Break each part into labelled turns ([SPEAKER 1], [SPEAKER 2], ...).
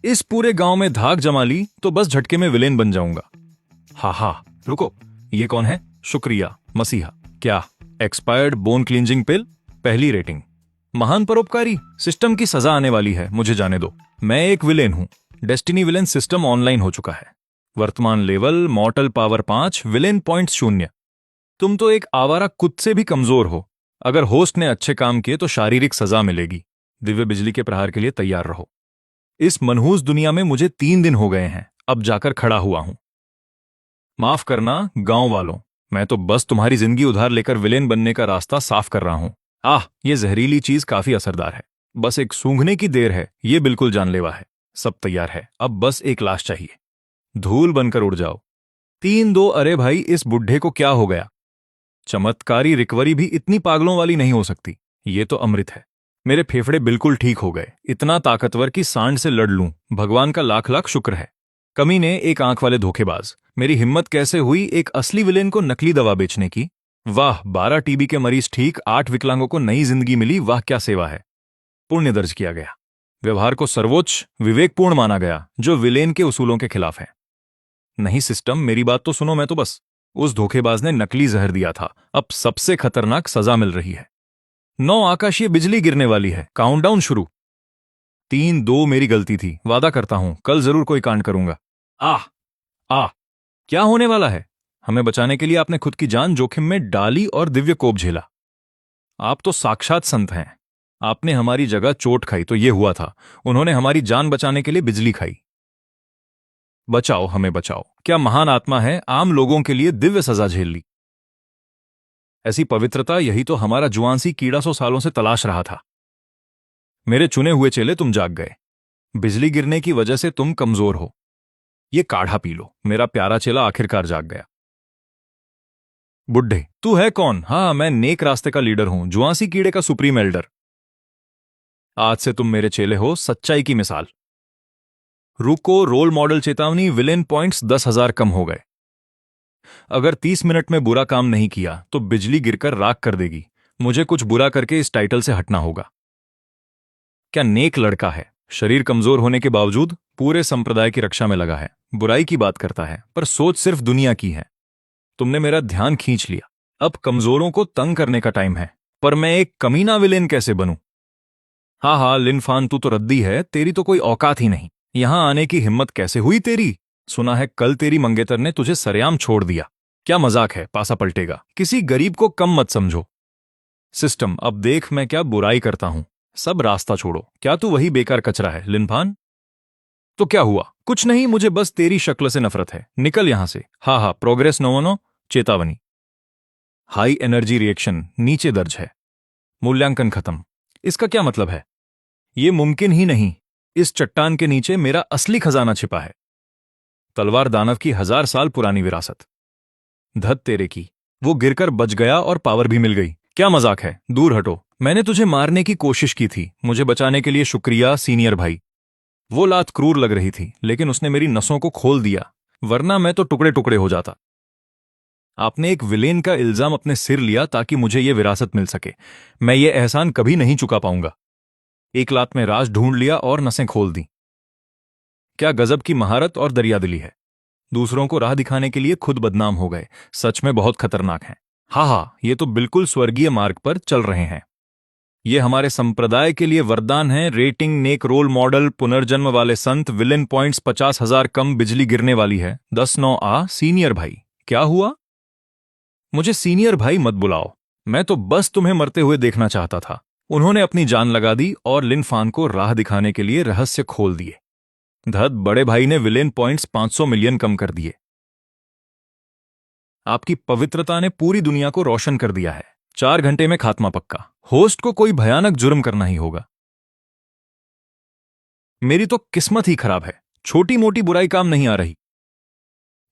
[SPEAKER 1] इस पूरे गांव में धाक जमा ली तो बस झटके में विलेन बन जाऊंगा। हा रुको, ये कौन है? शुक्रिया मसीहा। क्या? एक्सपायर्ड बोन क्लींजिंग पिल, पहली रेटिंग। महान परोपकारी, सिस्टम की सजा आने वाली है, मुझे जाने दो। मैं एक विलेन हूं। डेस्टिनी विलेन सिस्टम ऑनलाइन हो चुका है। वर्तमान लेवल मॉर्टल पावर 5, विलेन पॉइंट्स 0। तुम तो एक आवारा कुत्ते से भी कमजोर हो। अगर होस्ट ने अच्छे काम किए तो शारीरिक सजा मिलेगी। दिव्य बिजली के प्रहार के लिए तैयार रहो। इस मनहूस दुनिया में मुझे 3 दिन हो गए हैं, अब जाकर खड़ा हुआ हूं। माफ करना गांव वालों, मैं तो बस तुम्हारी जिंदगी उधार लेकर विलेन बनने का रास्ता साफ कर रहा हूं। ये जहरीली चीज काफी असरदार है। बस एक सूंघने की देर है, ये बिल्कुल जानलेवा है। सब तैयार है, अब बस एक लाश चाहिए। धूल बनकर उड़ जाओ। 3-2। अरे भाई, इस बुढ़े को क्या हो गया? चमत्कारी रिकवरी भी इतनी पागलों वाली नहीं हो सकती। ये तो अमृत है। मेरे फेफड़े बिल्कुल ठीक हो गए, इतना ताकतवर कि सांड से लड़ लूं। भगवान का लाख लाख शुक्र है। कमीने, एक आंख वाले धोखेबाज, मेरी हिम्मत कैसे हुई एक असली विलेन को नकली दवा बेचने की? वाह, 12 टीबी के मरीज ठीक, 8 विकलांगों को नई जिंदगी मिली। वाह क्या सेवा है। पुण्य दर्ज किया गया। व्यवहार को सर्वोच्च विवेकपूर्ण माना गया, जो विलेन के उसूलों के खिलाफ है। नहीं सिस्टम, मेरी बात तो सुनो। मैं तो बस उस धोखेबाज ने नकली जहर दिया था। अब सबसे खतरनाक सजा मिल रही है। 9 आकाशीय बिजली गिरने वाली है। काउंटडाउन शुरू। 3-2 मेरी गलती थी। वादा करता हूं कल जरूर कोई कांड करूंगा। आह आह, क्या होने वाला है? हमें बचाने के लिए आपने खुद की जान जोखिम में डाली और दिव्य कोप झेला। आप तो साक्षात संत हैं। आपने हमारी जगह चोट खाई तो ये हुआ था। उन्होंने हमारी जान बचाने के लिए बिजली खाई। बचाओ, हमें बचाओ। क्या महान आत्मा है, आम लोगों के लिए दिव्य सजा झेल ली। ऐसी पवित्रता, यही तो हमारा जुआंसी कीड़ा 100 सालों से तलाश रहा था। मेरे चुने हुए चेले, तुम जाग गए। बिजली गिरने की वजह से तुम कमजोर हो। ये काढ़ा पी लो। मेरा प्यारा चेला आखिरकार जाग गया। बुड्ढे, तू है कौन? मैं नेक रास्ते का लीडर हूं, जुआंसी कीड़े का सुप्रीम एल्डर। आज से तुम मेरे चेले हो, सच्चाई की मिसाल। रुको, रोल मॉडल चेतावनी, विलेन पॉइंट्स 10,000 कम हो गए। अगर 30 मिनट में बुरा काम नहीं किया तो बिजली गिरकर राख कर देगी। मुझे कुछ बुरा करके इस टाइटल से हटना होगा। क्या नेक लड़का है, शरीर कमजोर होने के बावजूद पूरे संप्रदाय की रक्षा में लगा है। बुराई की बात करता है पर सोच सिर्फ दुनिया की है। तुमने मेरा ध्यान खींच लिया। अब कमजोरों को तंग करने का टाइम है। पर मैं एक कमीना विलेन कैसे बनूं? लिनफान, तू तो रद्दी है। तेरी तो कोई औकात ही नहीं। यहां आने की हिम्मत कैसे हुई तेरी? सुना है कल तेरी मंगेतर ने तुझे सरेआम छोड़ दिया। क्या मजाक है? पासा पलटेगा। किसी गरीब को कम मत समझो। सिस्टम, अब देख मैं क्या बुराई करता हूं। सब रास्ता छोड़ो। क्या तू वही बेकार कचरा है लिनफान? तो क्या हुआ? कुछ नहीं, मुझे बस तेरी शक्ल से नफरत है। निकल यहां से। प्रोग्रेस नोवनो, चेतावनी। हाई एनर्जी रिएक्शन नीचे दर्ज है। मूल्यांकन खत्म। इसका क्या मतलब है? ये मुमकिन ही नहीं। इस चट्टान के नीचे मेरा असली खजाना छिपा है। तलवार दानव की 1000 साल पुरानी विरासत। धत तेरे की, वो गिरकर बच गया और पावर भी मिल गई। क्या मजाक है? दूर हटो। मैंने तुझे मारने की कोशिश की थी। मुझे बचाने के लिए शुक्रिया सीनियर भाई। वो लात क्रूर लग रही थी, लेकिन उसने मेरी नसों को खोल दिया, वरना मैं तो टुकड़े टुकड़े हो जाता। आपने एक विलेन का इल्जाम अपने सिर लिया ताकि मुझे यह विरासत मिल सके। मैं ये एहसान कभी नहीं चुका पाऊंगा। एक लात में राज ढूंढ लिया और नसें खोल दी। क्या गजब की महारत और दरियादिली है। दूसरों को राह दिखाने के लिए खुद बदनाम हो गए। सच में बहुत खतरनाक है। ये तो बिल्कुल स्वर्गीय मार्ग पर चल रहे हैं। ये हमारे संप्रदाय के लिए वरदान है। रेटिंग नेक, रोल मॉडल, पुनर्जन्म वाले संत, विलेन पॉइंट्स 50,000 कम, बिजली गिरने वाली है। 10-9 सीनियर भाई। क्या हुआ? मुझे सीनियर भाई मत बुलाओ। मैं तो बस तुम्हें मरते हुए देखना चाहता था। उन्होंने अपनी जान लगा दी और लिनफान को राह दिखाने के लिए रहस्य खोल दिए। धत, बड़े भाई ने विलेन पॉइंट्स 500 मिलियन कम कर दिए। आपकी पवित्रता ने पूरी दुनिया को रोशन कर दिया है। 4 घंटे में खात्मा पक्का। होस्ट को कोई भयानक जुर्म करना ही होगा। मेरी तो किस्मत ही खराब है। छोटी मोटी बुराई काम नहीं आ रही।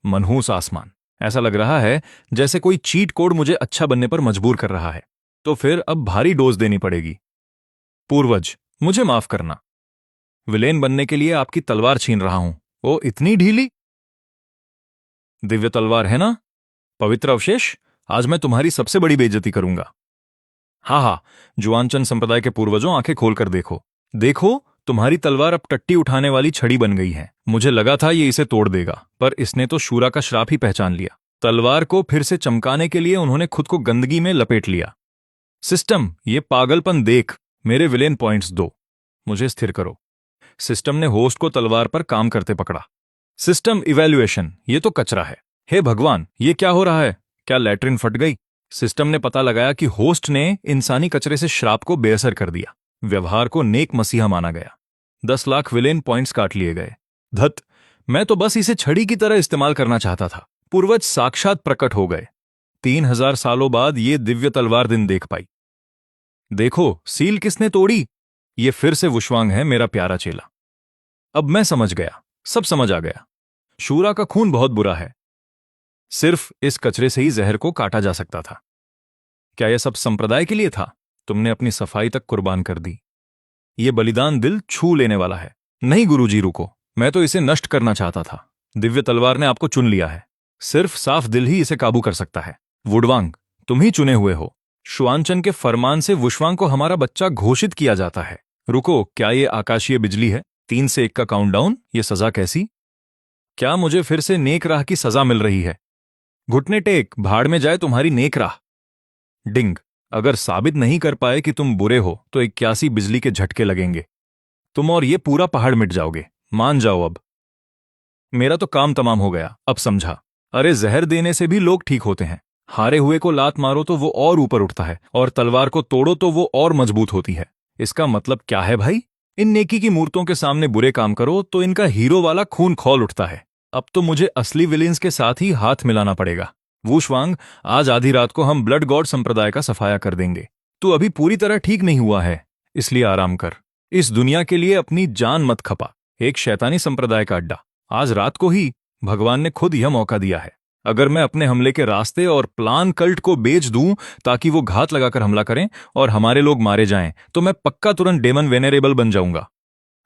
[SPEAKER 1] मनहूस आसमान, ऐसा लग रहा है जैसे कोई चीट कोड मुझे अच्छा बनने पर मजबूर कर रहा है। तो फिर अब भारी डोज देनी पड़ेगी। पूर्वज, मुझे माफ करना। विलेन बनने के लिए आपकी तलवार छीन रहा हूं। वो इतनी ढीली। दिव्य तलवार है ना? पवित्र अवशेष। आज मैं तुम्हारी सबसे बड़ी बेइज्जती करूंगा। जुआनचंद संप्रदाय के पूर्वजों, आंखें खोलकर देखो। देखो, तुम्हारी तलवार अब टट्टी उठाने वाली छड़ी बन गई है। मुझे लगा था ये इसे तोड़ देगा, पर इसने तो शूरा का श्राप ही पहचान लिया। तलवार को फिर से चमकाने के लिए उन्होंने खुद को गंदगी में लपेट लिया। सिस्टम, ये पागलपन देख, मेरे विलेन पॉइंट्स दो, मुझे स्थिर करो। सिस्टम ने होस्ट को तलवार पर काम करते पकड़ा। सिस्टम इवैल्यूएशन, ये तो कचरा है। हे भगवान, ये क्या हो रहा है? क्या लैट्रिन फट गई? सिस्टम ने पता लगाया कि होस्ट ने इंसानी कचरे से श्राप को बेअसर कर दिया। व्यवहार को नेक मसीहा माना गया। 10 लाख विलेन पॉइंट्स काट लिए गए। धत, मैं तो बस इसे छड़ी की तरह इस्तेमाल करना चाहता था। पूर्वज साक्षात प्रकट हो गए। 3000 सालों बाद ये दिव्य तलवार दिन देख पाई। देखो, सील किसने तोड़ी? ये फिर से वुशवांग है, मेरा प्यारा चेला। अब मैं समझ गया, सब समझ आ गया। शूरा का खून बहुत बुरा है। सिर्फ इस कचरे से ही जहर को काटा जा सकता था। क्या यह सब संप्रदाय के लिए था? तुमने अपनी सफाई तक कुर्बान कर दी। यह बलिदान दिल छू लेने वाला है। नहीं गुरुजी, रुको, मैं तो इसे नष्ट करना चाहता था। दिव्य तलवार ने आपको चुन लिया है। सिर्फ साफ दिल ही इसे काबू कर सकता है। वुडवांग, तुम ही चुने हुए हो। शुआनचन के फरमान से वुशवांग को हमारा बच्चा घोषित किया जाता है। रुको, क्या ये आकाशीय बिजली है? 3 से 1 का काउंटडाउन। ये सजा कैसी? क्या मुझे फिर से नेक राह की सजा मिल रही है? घुटने टेक, भाड़ में जाए तुम्हारी नेक राह। डिंग, अगर साबित नहीं कर पाए कि तुम बुरे हो तो 81 बिजली के झटके लगेंगे। तुम और ये पूरा पहाड़ मिट जाओगे। मान जाओ अब। मेरा तो काम तमाम हो गया, अब समझा। अरे, जहर देने से भी लोग ठीक होते हैं। हारे हुए को लात मारो तो वो और ऊपर उठता है, और तलवार को तोड़ो तो वो और मजबूत होती है। इसका मतलब क्या है भाई? इन नेकी की मूर्तों के सामने बुरे काम करो तो इनका हीरो वाला खून खौल उठता है। अब तो मुझे असली विलेंस के साथ ही हाथ मिलाना पड़ेगा। वुशवांग, आज आधी रात को हम ब्लड गॉड संप्रदाय का सफाया कर देंगे। तू अभी पूरी तरह ठीक नहीं हुआ है, इसलिए आराम कर। इस दुनिया के लिए अपनी जान मत खपा। एक शैतानी संप्रदाय का अड्डा। आज रात को ही भगवान ने खुद यह मौका दिया है। अगर मैं अपने हमले के रास्ते और प्लान कल्ट को बेच दूं ताकि वो घात लगाकर हमला करें और हमारे लोग मारे जाएं, तो मैं पक्का तुरंत डेमन वेनेरेबल बन जाऊंगा।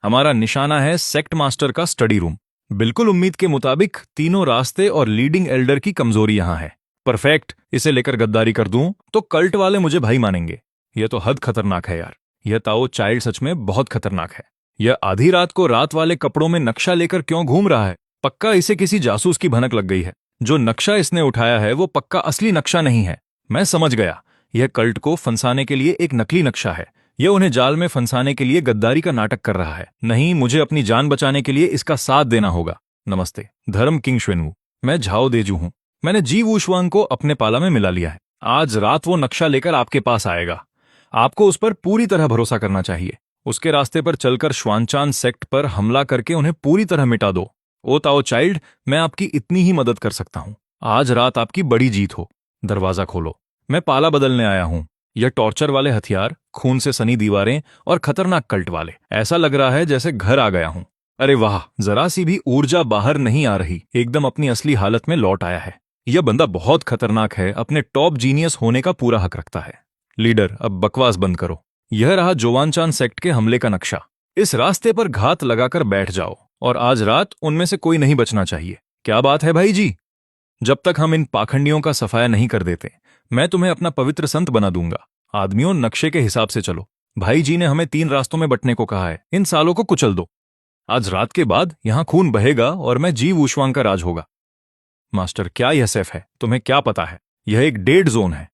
[SPEAKER 1] हमारा निशाना है सेक्ट मास्टर का स्टडी रूम। बिल्कुल उम्मीद के मुताबिक तीनों रास्ते और लीडिंग एल्डर की कमजोरी यहां है। परफेक्ट। इसे लेकर गद्दारी कर दूं तो कल्ट वाले मुझे भाई मानेंगे। यह तो हद खतरनाक है यार। यह ताओ चाइल्ड सच में बहुत खतरनाक है। यह आधी रात को रात वाले कपड़ों में नक्शा लेकर क्यों घूम रहा है? पक्का इसे किसी जासूस की भनक लग गई है। जो नक्शा इसने उठाया है वो पक्का असली नक्शा नहीं है। मैं समझ गया, यह कल्ट को फंसाने के लिए एक नकली नक्शा है। यह उन्हें जाल में फंसाने के लिए गद्दारी का नाटक कर रहा है। नहीं, मुझे अपनी जान बचाने के लिए इसका साथ देना होगा। नमस्ते, धर्म किंग श्वेनवू। मैं झाओ देजू हूं। मैंने जी वुशवांग को अपने पाला में मिला लिया है। आज रात वो नक्शा लेकर आपके पास आएगा। आपको उस पर पूरी तरह भरोसा करना चाहिए। उसके रास्ते पर चलकर श्वानचान सेक्ट पर हमला करके उन्हें पूरी तरह मिटा दो। ओ ताओ चाइल्ड, मैं आपकी इतनी ही मदद कर सकता हूं। आज रात आपकी बड़ी जीत हो। दरवाजा खोलो। मैं पाला बदलने आया हूं। यह टॉर्चर वाले हथियार, खून से सनी दीवारें और खतरनाक कल्ट वाले। ऐसा लग रहा है जैसे घर आ गया हूं। अरे वाह, जरा सी भी ऊर्जा बाहर नहीं आ रही। एकदम अपनी असली हालत में लौट आया है। यह बंदा बहुत खतरनाक है। अपने टॉप जीनियस होने का पूरा हक रखता है। लीडर, अब बकवास बंद करो। यह रहा जोवानचान सेक्ट के हमले का नक्शा। इस रास्ते पर घात लगाकर बैठ जाओ और आज रात उनमें से कोई नहीं बचना चाहिए। क्या बात है भाई जी? जब तक हम इन पाखंडियों का सफाया नहीं कर देते, मैं तुम्हें अपना पवित्र संत बना दूंगा। आदमियों, नक्शे के हिसाब से चलो। भाई जी ने हमें 3 रास्तों में बंटने को कहा है। इन सालों को कुचल दो। आज रात के बाद यहां खून बहेगा और मैं जी वुशवांग का राज होगा। मास्टर, क्या यह सैफ है? तुम्हें क्या पता है? यह एक डेड जोन है।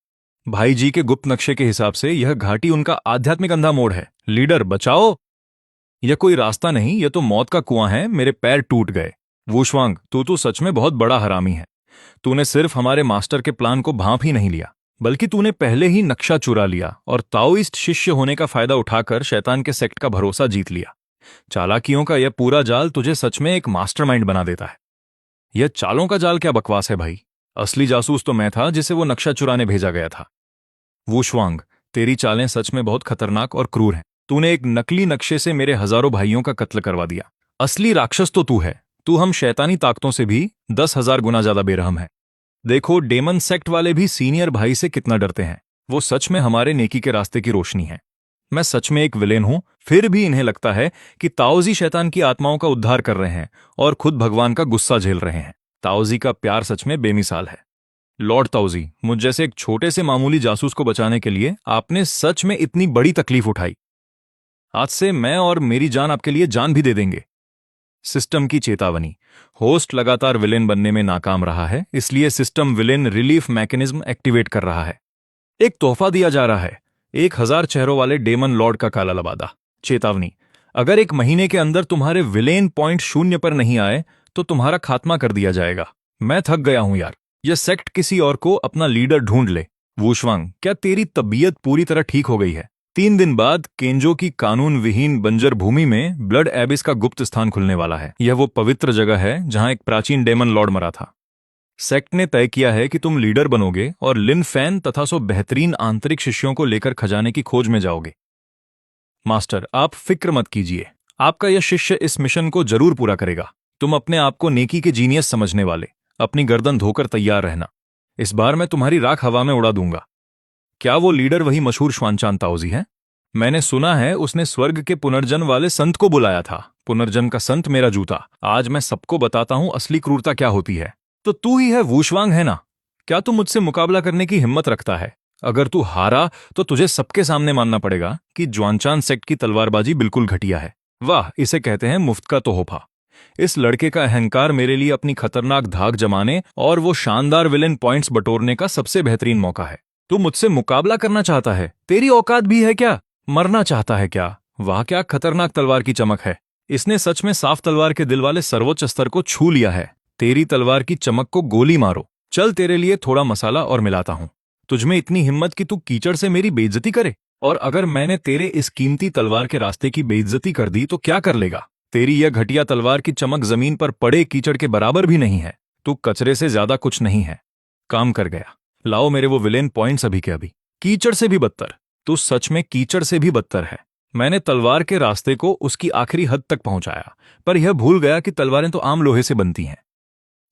[SPEAKER 1] भाई जी के गुप्त नक्शे के हिसाब से यह घाटी उनका आध्यात्मिक अंधा मोड़ है। लीडर, बचाओ। यह कोई रास्ता नहीं, यह तो मौत का कुआं है। मेरे पैर टूट गए। वुशवांग, तू तो सच में बहुत बड़ा हरामी है। तूने सिर्फ हमारे मास्टर के प्लान को भांप ही नहीं लिया, बल्कि तूने पहले ही नक्शा चुरा लिया और ताओइस्ट शिष्य होने का फायदा उठाकर शैतान के सेक्ट का भरोसा जीत लिया। चालाकियों का यह पूरा जाल तुझे सच में एक मास्टरमाइंड बना देता है। यह चालों का जाल क्या बकवास है भाई? असली जासूस तो मैं था जिसे वो नक्शा चुराने भेजा गया था। वुशवांग, तेरी चालें सच में बहुत खतरनाक और क्रूर हैं। तूने एक नकली नक्शे से मेरे हजारों भाइयों का कत्ल करवा दिया। असली राक्षस तो तू है। तू हम शैतानी ताकतों से भी 10,000 गुना ज्यादा बेरहम है। देखो, डेमन सेक्ट वाले भी सीनियर भाई से कितना डरते हैं। वो सच में हमारे नेकी के रास्ते की रोशनी है। मैं सच में एक विलेन हूं, फिर भी इन्हें लगता है कि ताओजी शैतान की आत्माओं का उद्धार कर रहे हैं और खुद भगवान का गुस्सा झेल रहे हैं। ताओजी का प्यार सच में बेमिसाल है। लॉर्ड ताओजी, मुझ जैसे एक छोटे से मामूली जासूस को बचाने के लिए आपने सच में इतनी बड़ी तकलीफ उठाई। आज से मैं और मेरी जान आपके लिए जान भी दे देंगे। सिस्टम की चेतावनी। होस्ट लगातार विलेन बनने में नाकाम रहा है, इसलिए system villain relief mechanism activate कर रहा है। एक तोहफा दिया जा रहा है, 1000 चेहरों वाले डेमन लॉर्ड का काला लबादा। चेतावनी, अगर 1 महीने के अंदर तुम्हारे विलेन पॉइंट 0 पर नहीं आए तो तुम्हारा खात्मा कर दिया जाएगा। मैं थक गया हूं यार, यह सेक्ट किसी और को अपना लीडर ढूंढ ले। वूशवांग, क्या तेरी तबीयत पूरी तरह ठीक हो गई है? 3 दिन बाद केंजो की कानून विहीन बंजर भूमि में ब्लड एबिस का गुप्त स्थान खुलने वाला है। यह वो पवित्र जगह है जहां एक प्राचीन डेमन लॉर्ड मरा था। सेक्ट ने तय किया है कि तुम लीडर बनोगे और लिन फैन तथा 100 बेहतरीन आंतरिक शिष्यों को लेकर खजाने की खोज में जाओगे। मास्टर, आप फिक्र मत कीजिए, आपका यह शिष्य इस मिशन को जरूर पूरा करेगा। तुम अपने आप को नेकी के जीनियस समझने वाले, अपनी गर्दन धोकर तैयार रहना। इस बार मैं तुम्हारी राख हवा में उड़ा दूंगा। क्या वो लीडर वही मशहूर श्वानचान ताओजी है? मैंने सुना है उसने स्वर्ग के पुनर्जन्म वाले संत को बुलाया था। पुनर्जन्म का संत मेरा जूता। आज मैं सबको बताता हूं असली क्रूरता क्या होती है। तो तू ही है वूशवांग, है ना? क्या तू मुझसे मुकाबला करने की हिम्मत रखता है? अगर तू हारा तो तुझे सबके सामने मानना पड़ेगा कि ज्वानचान सेक्ट की तलवारबाजी बिल्कुल घटिया है। वाह, इसे कहते हैं मुफ्त का तोहफा। इस लड़के का अहंकार मेरे लिए अपनी खतरनाक धाक जमाने और वो शानदार विलेन पॉइंट्स बटोरने का सबसे बेहतरीन मौका है। तू मुझसे मुकाबला करना चाहता है? तेरी औकात भी है क्या? मरना चाहता है क्या? वाह, क्या खतरनाक तलवार की चमक है। इसने सच में साफ तलवार के दिल वाले सर्वोच्च स्तर को छू लिया है। तेरी तलवार की चमक को गोली मारो। चल, तेरे लिए थोड़ा मसाला और मिलाता हूं। तुझमें इतनी हिम्मत कि तू कीचड़ से मेरी बेइज्जती करे? और अगर मैंने तेरे इस कीमती तलवार के रास्ते की बेइज्जती कर दी तो क्या कर लेगा? तेरी यह घटिया तलवार की चमक जमीन पर पड़े कीचड़ के बराबर भी नहीं है। तू कचरे से ज्यादा कुछ नहीं है। काम कर गया। लाओ मेरे वो विलेन पॉइंट्स अभी के अभी। कीचड़ से भी बदतर। तू सच में कीचड़ से भी बदतर है। मैंने तलवार के रास्ते को उसकी आखिरी हद तक पहुंचाया, पर यह भूल गया कि तलवारें तो आम लोहे से बनती हैं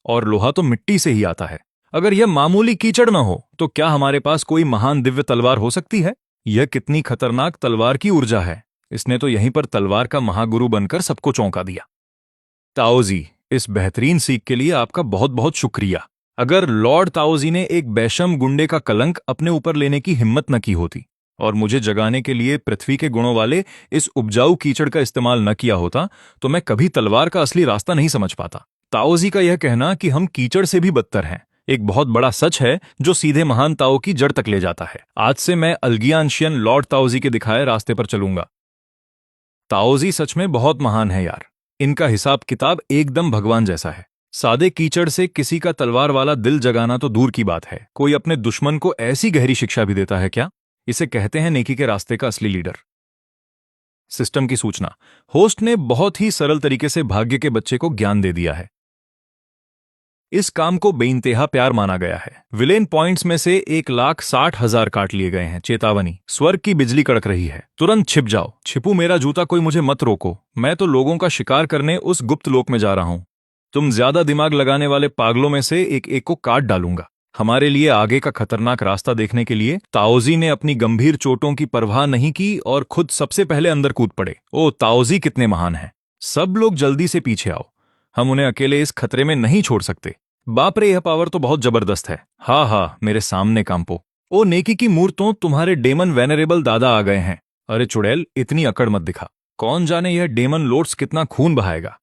[SPEAKER 1] और लोहा तो मिट्टी से ही आता है। अगर यह मामूली कीचड़ न हो तो क्या हमारे पास कोई महान दिव्य तलवार हो सकती है? यह कितनी खतरनाक तलवार की ऊर्जा है। इसने तो यहीं पर तलवार का महागुरु बनकर सबको चौंका दिया। ताओजी, इस बेहतरीन सीख के लिए आपका बहुत बहुत शुक्रिया। अगर लॉर्ड ताओजी ने एक बेशम गुंडे का कलंक अपने ऊपर लेने की हिम्मत न की होती और मुझे जगाने के लिए पृथ्वी के गुणों वाले इस उपजाऊ कीचड़ का इस्तेमाल न किया होता तो मैं कभी तलवार का असली रास्ता नहीं समझ पाता। ताओजी का यह कहना कि हम कीचड़ से भी बदतर हैं एक बहुत बड़ा सच है जो सीधे महान ताओ की जड़ तक ले जाता है। आज से मैं अल्गियानशियन लॉर्ड ताओजी के दिखाए रास्ते पर चलूंगा। ताओजी सच में बहुत महान है यार। इनका हिसाब किताब एकदम भगवान जैसा है। सादे कीचड़ से किसी का तलवार वाला दिल जगाना तो दूर की बात है, कोई अपने दुश्मन को ऐसी गहरी शिक्षा भी देता है क्या? इसे कहते हैं नेकी के रास्ते का असली लीडर। सिस्टम की सूचना। होस्ट ने बहुत ही सरल तरीके से भाग्य के बच्चे को ज्ञान दे दिया है। इस काम को बेइंतेहा प्यार माना गया है। विलेन पॉइंट्स में से 1,60,000 काट लिए गए हैं। चेतावनी, स्वर्ग की बिजली कड़क रही है। तुरंत छिप जाओ। छिपू मेरा जूता, कोई मुझे मत रोको। मैं तो लोगों का शिकार करने उस गुप्त लोक में जा रहा हूं। तुम ज्यादा दिमाग लगाने वाले पागलों में से एक एक को काट डालूंगा। हमारे लिए आगे का खतरनाक रास्ता देखने के लिए ताओजी ने अपनी गंभीर चोटों की परवाह नहीं की और खुद सबसे पहले अंदर कूद पड़े। ओ ताओजी कितने महान हैं। सब लोग जल्दी से पीछे आओ। हम उन्हें अकेले इस खतरे में नहीं छोड़ सकते। बाप रे, यह पावर तो बहुत जबरदस्त है। हा हा, मेरे सामने कांपो। ओ नेकी की मूर्तों, तुम्हारे डेमन वेनरेबल दादा आ गए हैं। अरे चुड़ैल, इतनी अकड़ मत दिखा। कौन जाने यह डेमन लॉर्ड्स कितना खून बहाएगा।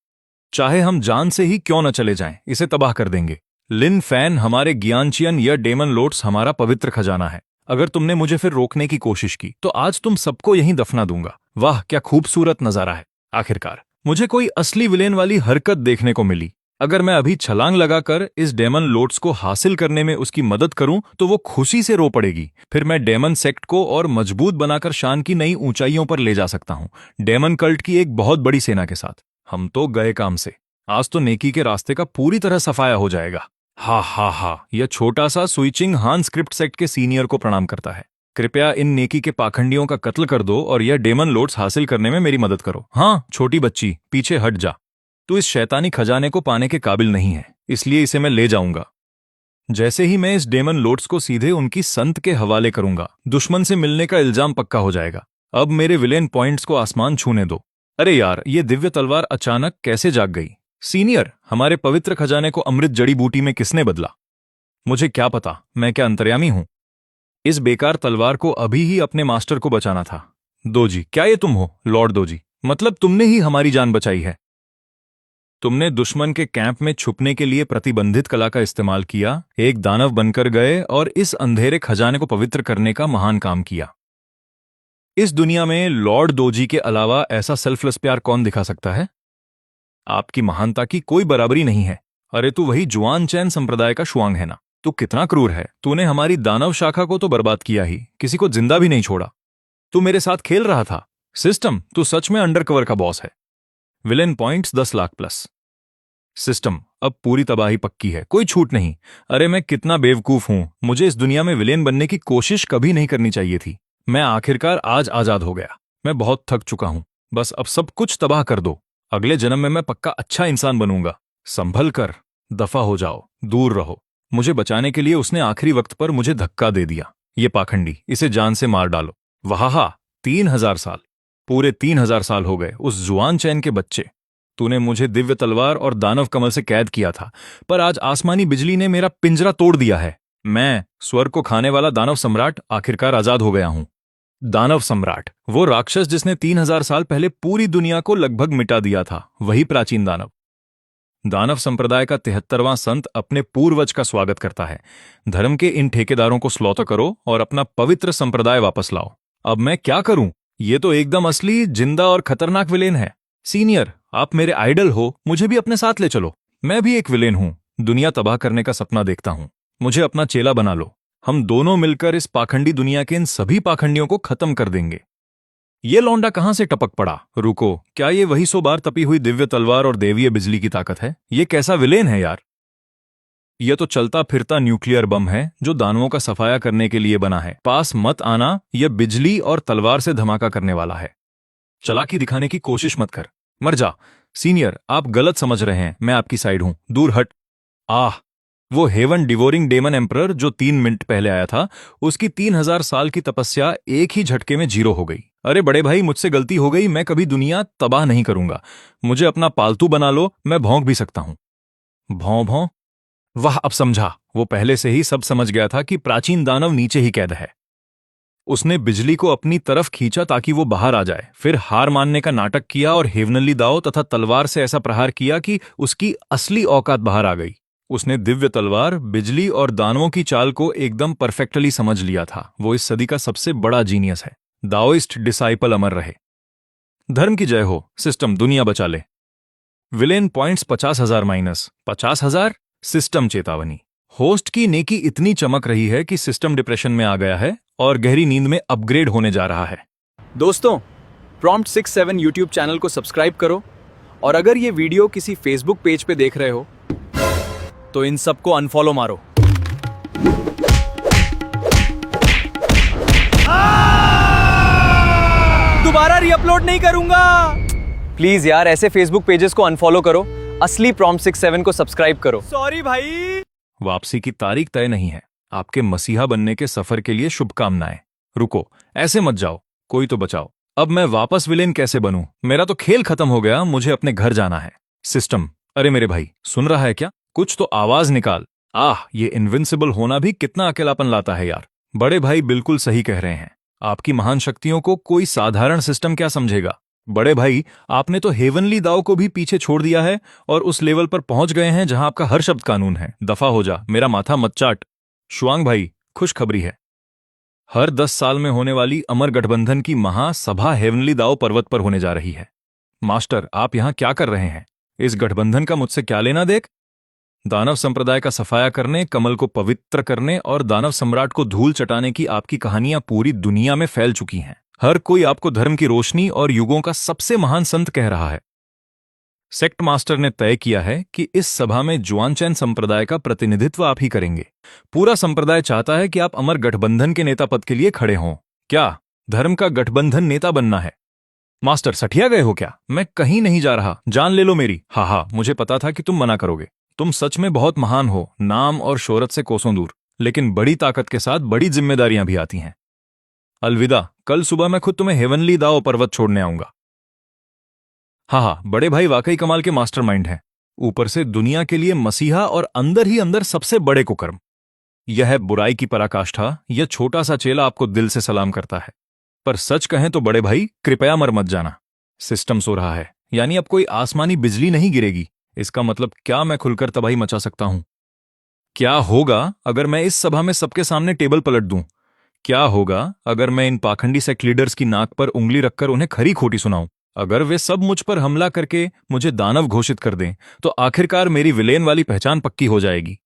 [SPEAKER 1] चाहे हम जान से ही क्यों न चले जाएं, इसे तबाह कर देंगे। लिन फैन, हमारे ज्ञानचियन, यह डेमन लॉर्ड्स हमारा पवित्र खजाना है। अगर तुमने मुझे फिर रोकने की कोशिश की तो आज तुम सबको यहीं दफना दूंगा। वाह, क्या खूबसूरत नजारा है। आखिरकार मुझे कोई असली विलेन वाली हरकत देखने को मिली। अगर मैं अभी छलांग लगाकर इस डेमन लॉर्ड्स को हासिल करने में उसकी मदद करूं तो वो खुशी से रो पड़ेगी। फिर मैं डेमन सेक्ट को और मजबूत बनाकर शान की नई ऊंचाइयों पर ले जा सकता हूं, डेमन कल्ट की एक बहुत बड़ी सेना के साथ। हम तो गए काम से। आज तो नेकी के रास्ते का पूरी तरह सफाया हो जाएगा। हा हा हा, यह छोटा सा स्विचिंग हान स्क्रिप्ट सेक्ट के सीनियर को प्रणाम करता है। कृपया इन नेकी के पाखंडियों का कत्ल कर दो और यह डेमन लॉर्ड्स हासिल करने में मेरी मदद करो। हाँ छोटी बच्ची, पीछे हट जा। तू इस शैतानी खजाने को पाने के काबिल नहीं है, इसलिए इसे मैं ले जाऊंगा। जैसे ही मैं इस डेमन लॉर्ड्स को सीधे उनकी संत के हवाले करूंगा, दुश्मन से मिलने का इल्जाम पक्का हो जाएगा। अब मेरे विलेन पॉइंट्स को आसमान छूने दो। अरे यार, ये दिव्य तलवार अचानक कैसे जाग गई? सीनियर, हमारे पवित्र खजाने को अमृत जड़ी बूटी में किसने बदला? मुझे क्या पता, मैं क्या अंतर्यामी हूं? इस बेकार तलवार को अभी ही अपने मास्टर को बचाना था। दोजी, क्या ये तुम हो? लॉर्ड दोजी, मतलब तुमने ही हमारी जान बचाई है। तुमने दुश्मन के कैंप में छुपने के लिए प्रतिबंधित कला का इस्तेमाल किया, एक दानव बनकर गए और इस अंधेरे खजाने को पवित्र करने का महान काम किया। इस दुनिया में लॉर्ड दोजी के अलावा ऐसा सेल्फलेस प्यार कौन दिखा सकता है? आपकी महानता की कोई बराबरी नहीं है। अरे तू वही जुआन चैन संप्रदाय का शुआंग है ना? तू कितना क्रूर है। तूने हमारी दानव शाखा को तो बर्बाद किया ही, किसी को जिंदा भी नहीं छोड़ा। तू मेरे साथ खेल रहा था। सिस्टम, तू सच में अंडरकवर का बॉस है। Villain points 10 lakh plus. System, अब पूरी तबाही पक्की है, कोई छूट नहीं। अरे मैं कितना बेवकूफ हूं, मुझे इस दुनिया में विलेन बनने की कोशिश कभी नहीं करनी चाहिए थी। मैं आखिरकार आज आजाद हो गया। मैं बहुत थक चुका हूं, बस अब सब कुछ तबाह कर दो। अगले जन्म में मैं पक्का अच्छा इंसान बनूंगा। संभल कर, दफा हो जाओ, दूर रहो। मुझे बचाने के लिए उसने आखिरी वक्त पर मुझे धक्का दे दिया। ये पाखंडी, इसे जान से मार डालो। वहाहा, 3000 साल, पूरे 3000 साल हो गए उस जुआन चैन के बच्चे। तूने मुझे दिव्य तलवार और दानव कमल से कैद किया था, पर आज आसमानी बिजली ने मेरा पिंजरा तोड़ दिया है। मैं, स्वर्ग को खाने वाला दानव सम्राट, आखिरकार आजाद हो गया हूं। दानव सम्राट, वो राक्षस जिसने 3000 साल पहले पूरी दुनिया को लगभग मिटा दिया था, वही प्राचीन दानव। दानव संप्रदाय का 73वां संत अपने पूर्वज का स्वागत करता है। धर्म के इन ठेकेदारों को स्लॉटर करो और अपना पवित्र संप्रदाय वापस लाओ। अब मैं क्या करूं? ये तो एकदम असली, जिंदा और खतरनाक विलेन है। सीनियर, आप मेरे आइडल हो, मुझे भी अपने साथ ले चलो। मैं भी एक विलेन हूं, दुनिया तबाह करने का सपना देखता हूं। मुझे अपना चेला बना लो। हम दोनों मिलकर इस पाखंडी दुनिया के इन सभी पाखंडियों को खत्म कर देंगे। ये लौंडा कहां से टपक पड़ा? रुको, क्या ये वही 100 बार तपी हुई दिव्य तलवार और देवीय बिजली की ताकत है? ये कैसा विलेन है यार? यह तो चलता फिरता न्यूक्लियर बम है जो दानवों का सफाया करने के लिए बना है। पास मत आना, यह बिजली और तलवार से धमाका करने वाला है। चालाकी दिखाने की कोशिश मत कर, मर जा। सीनियर, आप गलत समझ रहे हैं, मैं आपकी साइड हूं, दूर हट। आह, वो हेवन डिवोरिंग डेमन एम्परर जो 3 मिनट पहले आया था, उसकी 3000 साल की तपस्या एक ही झटके में 0 हो गई। अरे बड़े भाई, मुझसे गलती हो गई, मैं कभी दुनिया तबाह नहीं करूंगा। मुझे अपना पालतू बना लो, मैं भौंक भी सकता हूं। भौं भौं? वाह, अब समझा। वो पहले से ही सब समझ गया था कि प्राचीन दानव नीचे ही कैद है। उसने बिजली को अपनी तरफ खींचा ताकि वो बाहर आ जाए, फिर हार मानने का नाटक किया और हेवनली दाव तथा तलवार से ऐसा प्रहार किया कि उसकी असली औकात बाहर आ गई। उसने दिव्य तलवार, बिजली और दानवों की चाल को एकदम परफेक्टली समझ लिया था। वो इस सदी का सबसे बड़ा जीनियस है। दाओइस्ट डिसाइपल अमर रहे। धर्म की जय हो। सिस्टम, दुनिया बचा ले। Villain points 50,000 minus 50,000। सिस्टम, चेतावनी, होस्ट की नेकी इतनी चमक रही है कि सिस्टम डिप्रेशन में आ गया है और गहरी नींद में अपग्रेड होने जा रहा है।
[SPEAKER 2] दोस्तों, प्रॉम्प्ट 67 यूट्यूब चैनल को सब्सक्राइब करो, और अगर ये वीडियो किसी फेसबुक पेज पे देख रहे हो तो इन सबको अनफॉलो मारो। दोबारा रीअपलोड नहीं करूंगा। प्लीज यार, ऐसे फेसबुक पेजेस को अनफॉलो करो, असली प्रॉम्प्ट 67 को सब्सक्राइब करो। सॉरी भाई।
[SPEAKER 1] वापसी की तारीख तय नहीं है। आपके मसीहा बनने के सफर के लिए शुभकामनाएं। रुको, ऐसे मत जाओ, कोई तो बचाओ। अब मैं वापस विलेन कैसे बनूं? मेरा तो खेल खत्म हो गया, मुझे अपने घर जाना है। सिस्टम, अरे मेरे भाई, सुन रहा है क्या? कुछ तो आवाज निकाल। आह, ये इनविंसिबल होना भी कितना अकेलापन लाता है यार। बड़े भाई बिल्कुल सही कह रहे हैं। आपकी महान शक्तियों को कोई साधारण सिस्टम क्या समझेगा? बड़े भाई, आपने तो हेवनली दाव को भी पीछे छोड़ दिया है और उस लेवल पर पहुंच गए हैं जहां आपका हर शब्द कानून है। दफा हो जा, मेरा माथा मत चाट। शुआंग भाई, खुशखबरी है। हर 10 साल में होने वाली अमर गठबंधन की महासभा हेवनली दाव पर्वत पर होने जा रही है। मास्टर, आप यहां क्या कर रहे हैं? इस गठबंधन का मुझसे क्या लेना देख? दानव संप्रदाय का सफाया करने, कमल को पवित्र करने और दानव सम्राट को धूल चटाने की आपकी कहानियां पूरी दुनिया में फैल चुकी हैं। हर कोई आपको धर्म की रोशनी और युगों का सबसे महान संत कह रहा है। सेक्ट मास्टर ने तय किया है कि इस सभा में जुआनचैन संप्रदाय का प्रतिनिधित्व आप ही करेंगे। पूरा संप्रदाय चाहता है कि आप अमर गठबंधन के नेता पद के लिए खड़े हों। क्या धर्म का गठबंधन नेता बनना है? मास्टर, सठिया गए हो क्या? मैं कहीं नहीं जा रहा, जान ले लो मेरी। हाँ, मुझे पता था कि तुम मना करोगे। तुम सच में बहुत महान हो, नाम और शोहरत से कोसों दूर, लेकिन बड़ी ताकत के साथ बड़ी जिम्मेदारियां भी आती हैं। अलविदा, कल सुबह मैं खुद तुम्हें हेवनली दाव पर्वत छोड़ने आऊंगा। हाँ, बड़े भाई वाकई कमाल के मास्टरमाइंड हैं। ऊपर से दुनिया के लिए मसीहा और अंदर ही अंदर सबसे बड़े कुकर्म। यह है बुराई की पराकाष्ठा। यह छोटा सा चेला आपको दिल से सलाम करता है। पर सच कहें तो बड़े भाई कृपया मर मत जाना। सिस्टम सो रहा है, यानी अब कोई आसमानी बिजली नहीं गिरेगी। इसका मतलब क्या मैं खुलकर तबाही मचा सकता हूं? क्या होगा अगर मैं इस सभा में सबके सामने टेबल पलट दूं? क्या होगा अगर मैं इन पाखंडी सेक्ट लीडर्स की नाक पर उंगली रखकर उन्हें खरी खोटी सुनाऊं? अगर वे सब मुझ पर हमला करके मुझे दानव घोषित कर दें तो आखिरकार मेरी विलेन वाली पहचान पक्की हो जाएगी।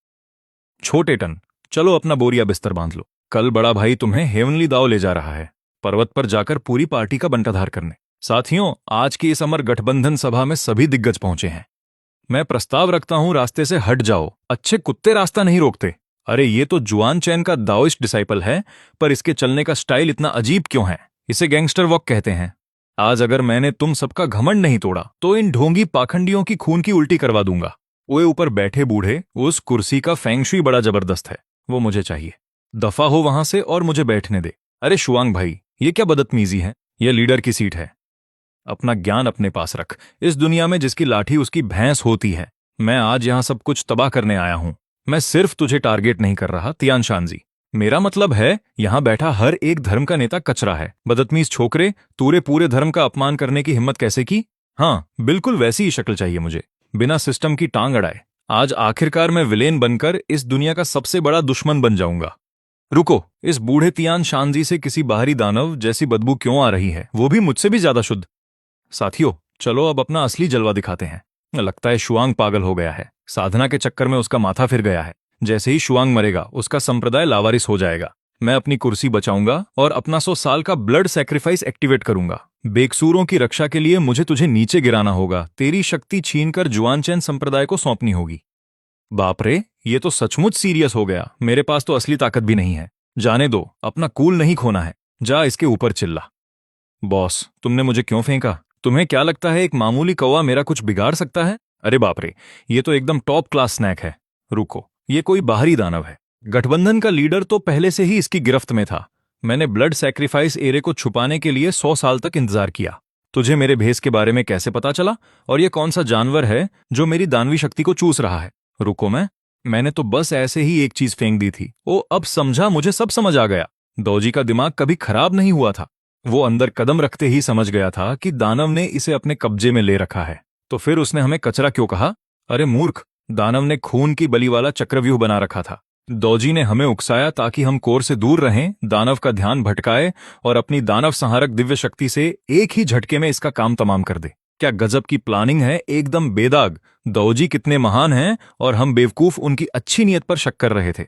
[SPEAKER 1] छोटे टन, चलो अपना बोरिया बिस्तर बांध लो। कल बड़ा भाई तुम्हें हेवनली दाव ले जा रहा है, पर्वत पर जाकर पूरी पार्टी का बंटाधार करने। साथियों, आज की इस अमर गठबंधन सभा में सभी दिग्गज पहुंचे हैं। मैं प्रस्ताव रखता हूं, रास्ते से हट जाओ। अच्छे कुत्ते रास्ता नहीं रोकते। अरे ये तो जुआन चैन का दाओइस्ट डिसाइपल है, पर इसके चलने का स्टाइल इतना अजीब क्यों है? इसे गैंगस्टर वॉक कहते हैं। आज अगर मैंने तुम सबका घमंड नहीं तोड़ा तो इन ढोंगी पाखंडियों की खून की उल्टी करवा दूंगा। ओए ऊपर बैठे बूढ़े, उस कुर्सी का फेंगशुई बड़ा जबरदस्त है, वो मुझे चाहिए। दफा हो वहां से और मुझे बैठने दे। अरे शुआंग भाई, ये क्या बदतमीजी है? ये लीडर की सीट है। अपना ज्ञान अपने पास रख। इस दुनिया में जिसकी लाठी उसकी भैंस होती है। मैं आज यहां सब कुछ तबाह करने आया हूं। मैं सिर्फ तुझे टारगेट नहीं कर रहा तियान शानजी। मेरा मतलब है, यहां बैठा हर एक धर्म का नेता कचरा है। बदतमीज छोकरे, तूरे पूरे धर्म का अपमान करने की हिम्मत कैसे की? हाँ, बिल्कुल वैसी ही शक्ल चाहिए मुझे, बिना सिस्टम की टांग अड़ाए। आज आखिरकार मैं विलेन बनकर इस दुनिया का सबसे बड़ा दुश्मन बन जाऊंगा। रुको, इस बूढ़े तियान शानजी से किसी बाहरी दानव जैसी बदबू क्यों आ रही है, वो भी मुझसे भी ज्यादा शुद्ध। साथियों, चलो अब अपना असली जलवा दिखाते हैं। लगता है शुआंग पागल हो गया है। साधना के चक्कर में उसका माथा फिर गया है। जैसे ही शुआंग मरेगा, उसका संप्रदाय लावारिस हो जाएगा। मैं अपनी कुर्सी बचाऊंगा और अपना 100 साल का ब्लड सैक्रिफाइस एक्टिवेट करूंगा। बेकसूरों की रक्षा के लिए मुझे तुझे नीचे गिराना होगा। तेरी शक्ति छीनकर जुआनचैन संप्रदाय को सौंपनी होगी। बाप रे, ये तो सचमुच सीरियस हो गया। मेरे पास तो असली ताकत भी नहीं है। जाने दो, अपना कूल नहीं खोना है। जा इसके ऊपर चिल्ला। बॉस, तुमने मुझे क्यों फेंका? तुम्हें क्या लगता है एक मामूली कौवा मेरा कुछ बिगाड़ सकता है? अरे बाप रे, ये तो एकदम टॉप क्लास स्नैक है। रुको, ये कोई बाहरी दानव है। गठबंधन का लीडर तो पहले से ही इसकी गिरफ्त में था। मैंने ब्लड सैक्रिफाइस एरे को छुपाने के लिए 100 साल तक इंतजार किया। तुझे मेरे भेस के बारे में कैसे पता चला? और ये कौन सा जानवर है जो मेरी दानवी शक्ति को चूस रहा है? रुको, मैंने तो बस ऐसे ही एक चीज फेंक दी थी। ओ, अब समझा, मुझे सब समझ आ गया। दौजी का दिमाग कभी खराब नहीं हुआ था। वो अंदर कदम रखते ही समझ गया था कि दानव ने इसे अपने कब्जे में ले रखा है। तो फिर उसने हमें कचरा क्यों कहा? अरे मूर्ख, दानव ने खून की बलि वाला चक्रव्यूह बना रखा था। दौजी ने हमें उकसाया ताकि हम कोर से दूर रहें, दानव का ध्यान भटकाए और अपनी दानव संहारक दिव्य शक्ति से एक ही झटके में इसका काम तमाम कर दे। क्या गजब की प्लानिंग है, एकदम बेदाग। दौजी कितने महान हैं और हम बेवकूफ उनकी अच्छी नीयत पर शक कर रहे थे।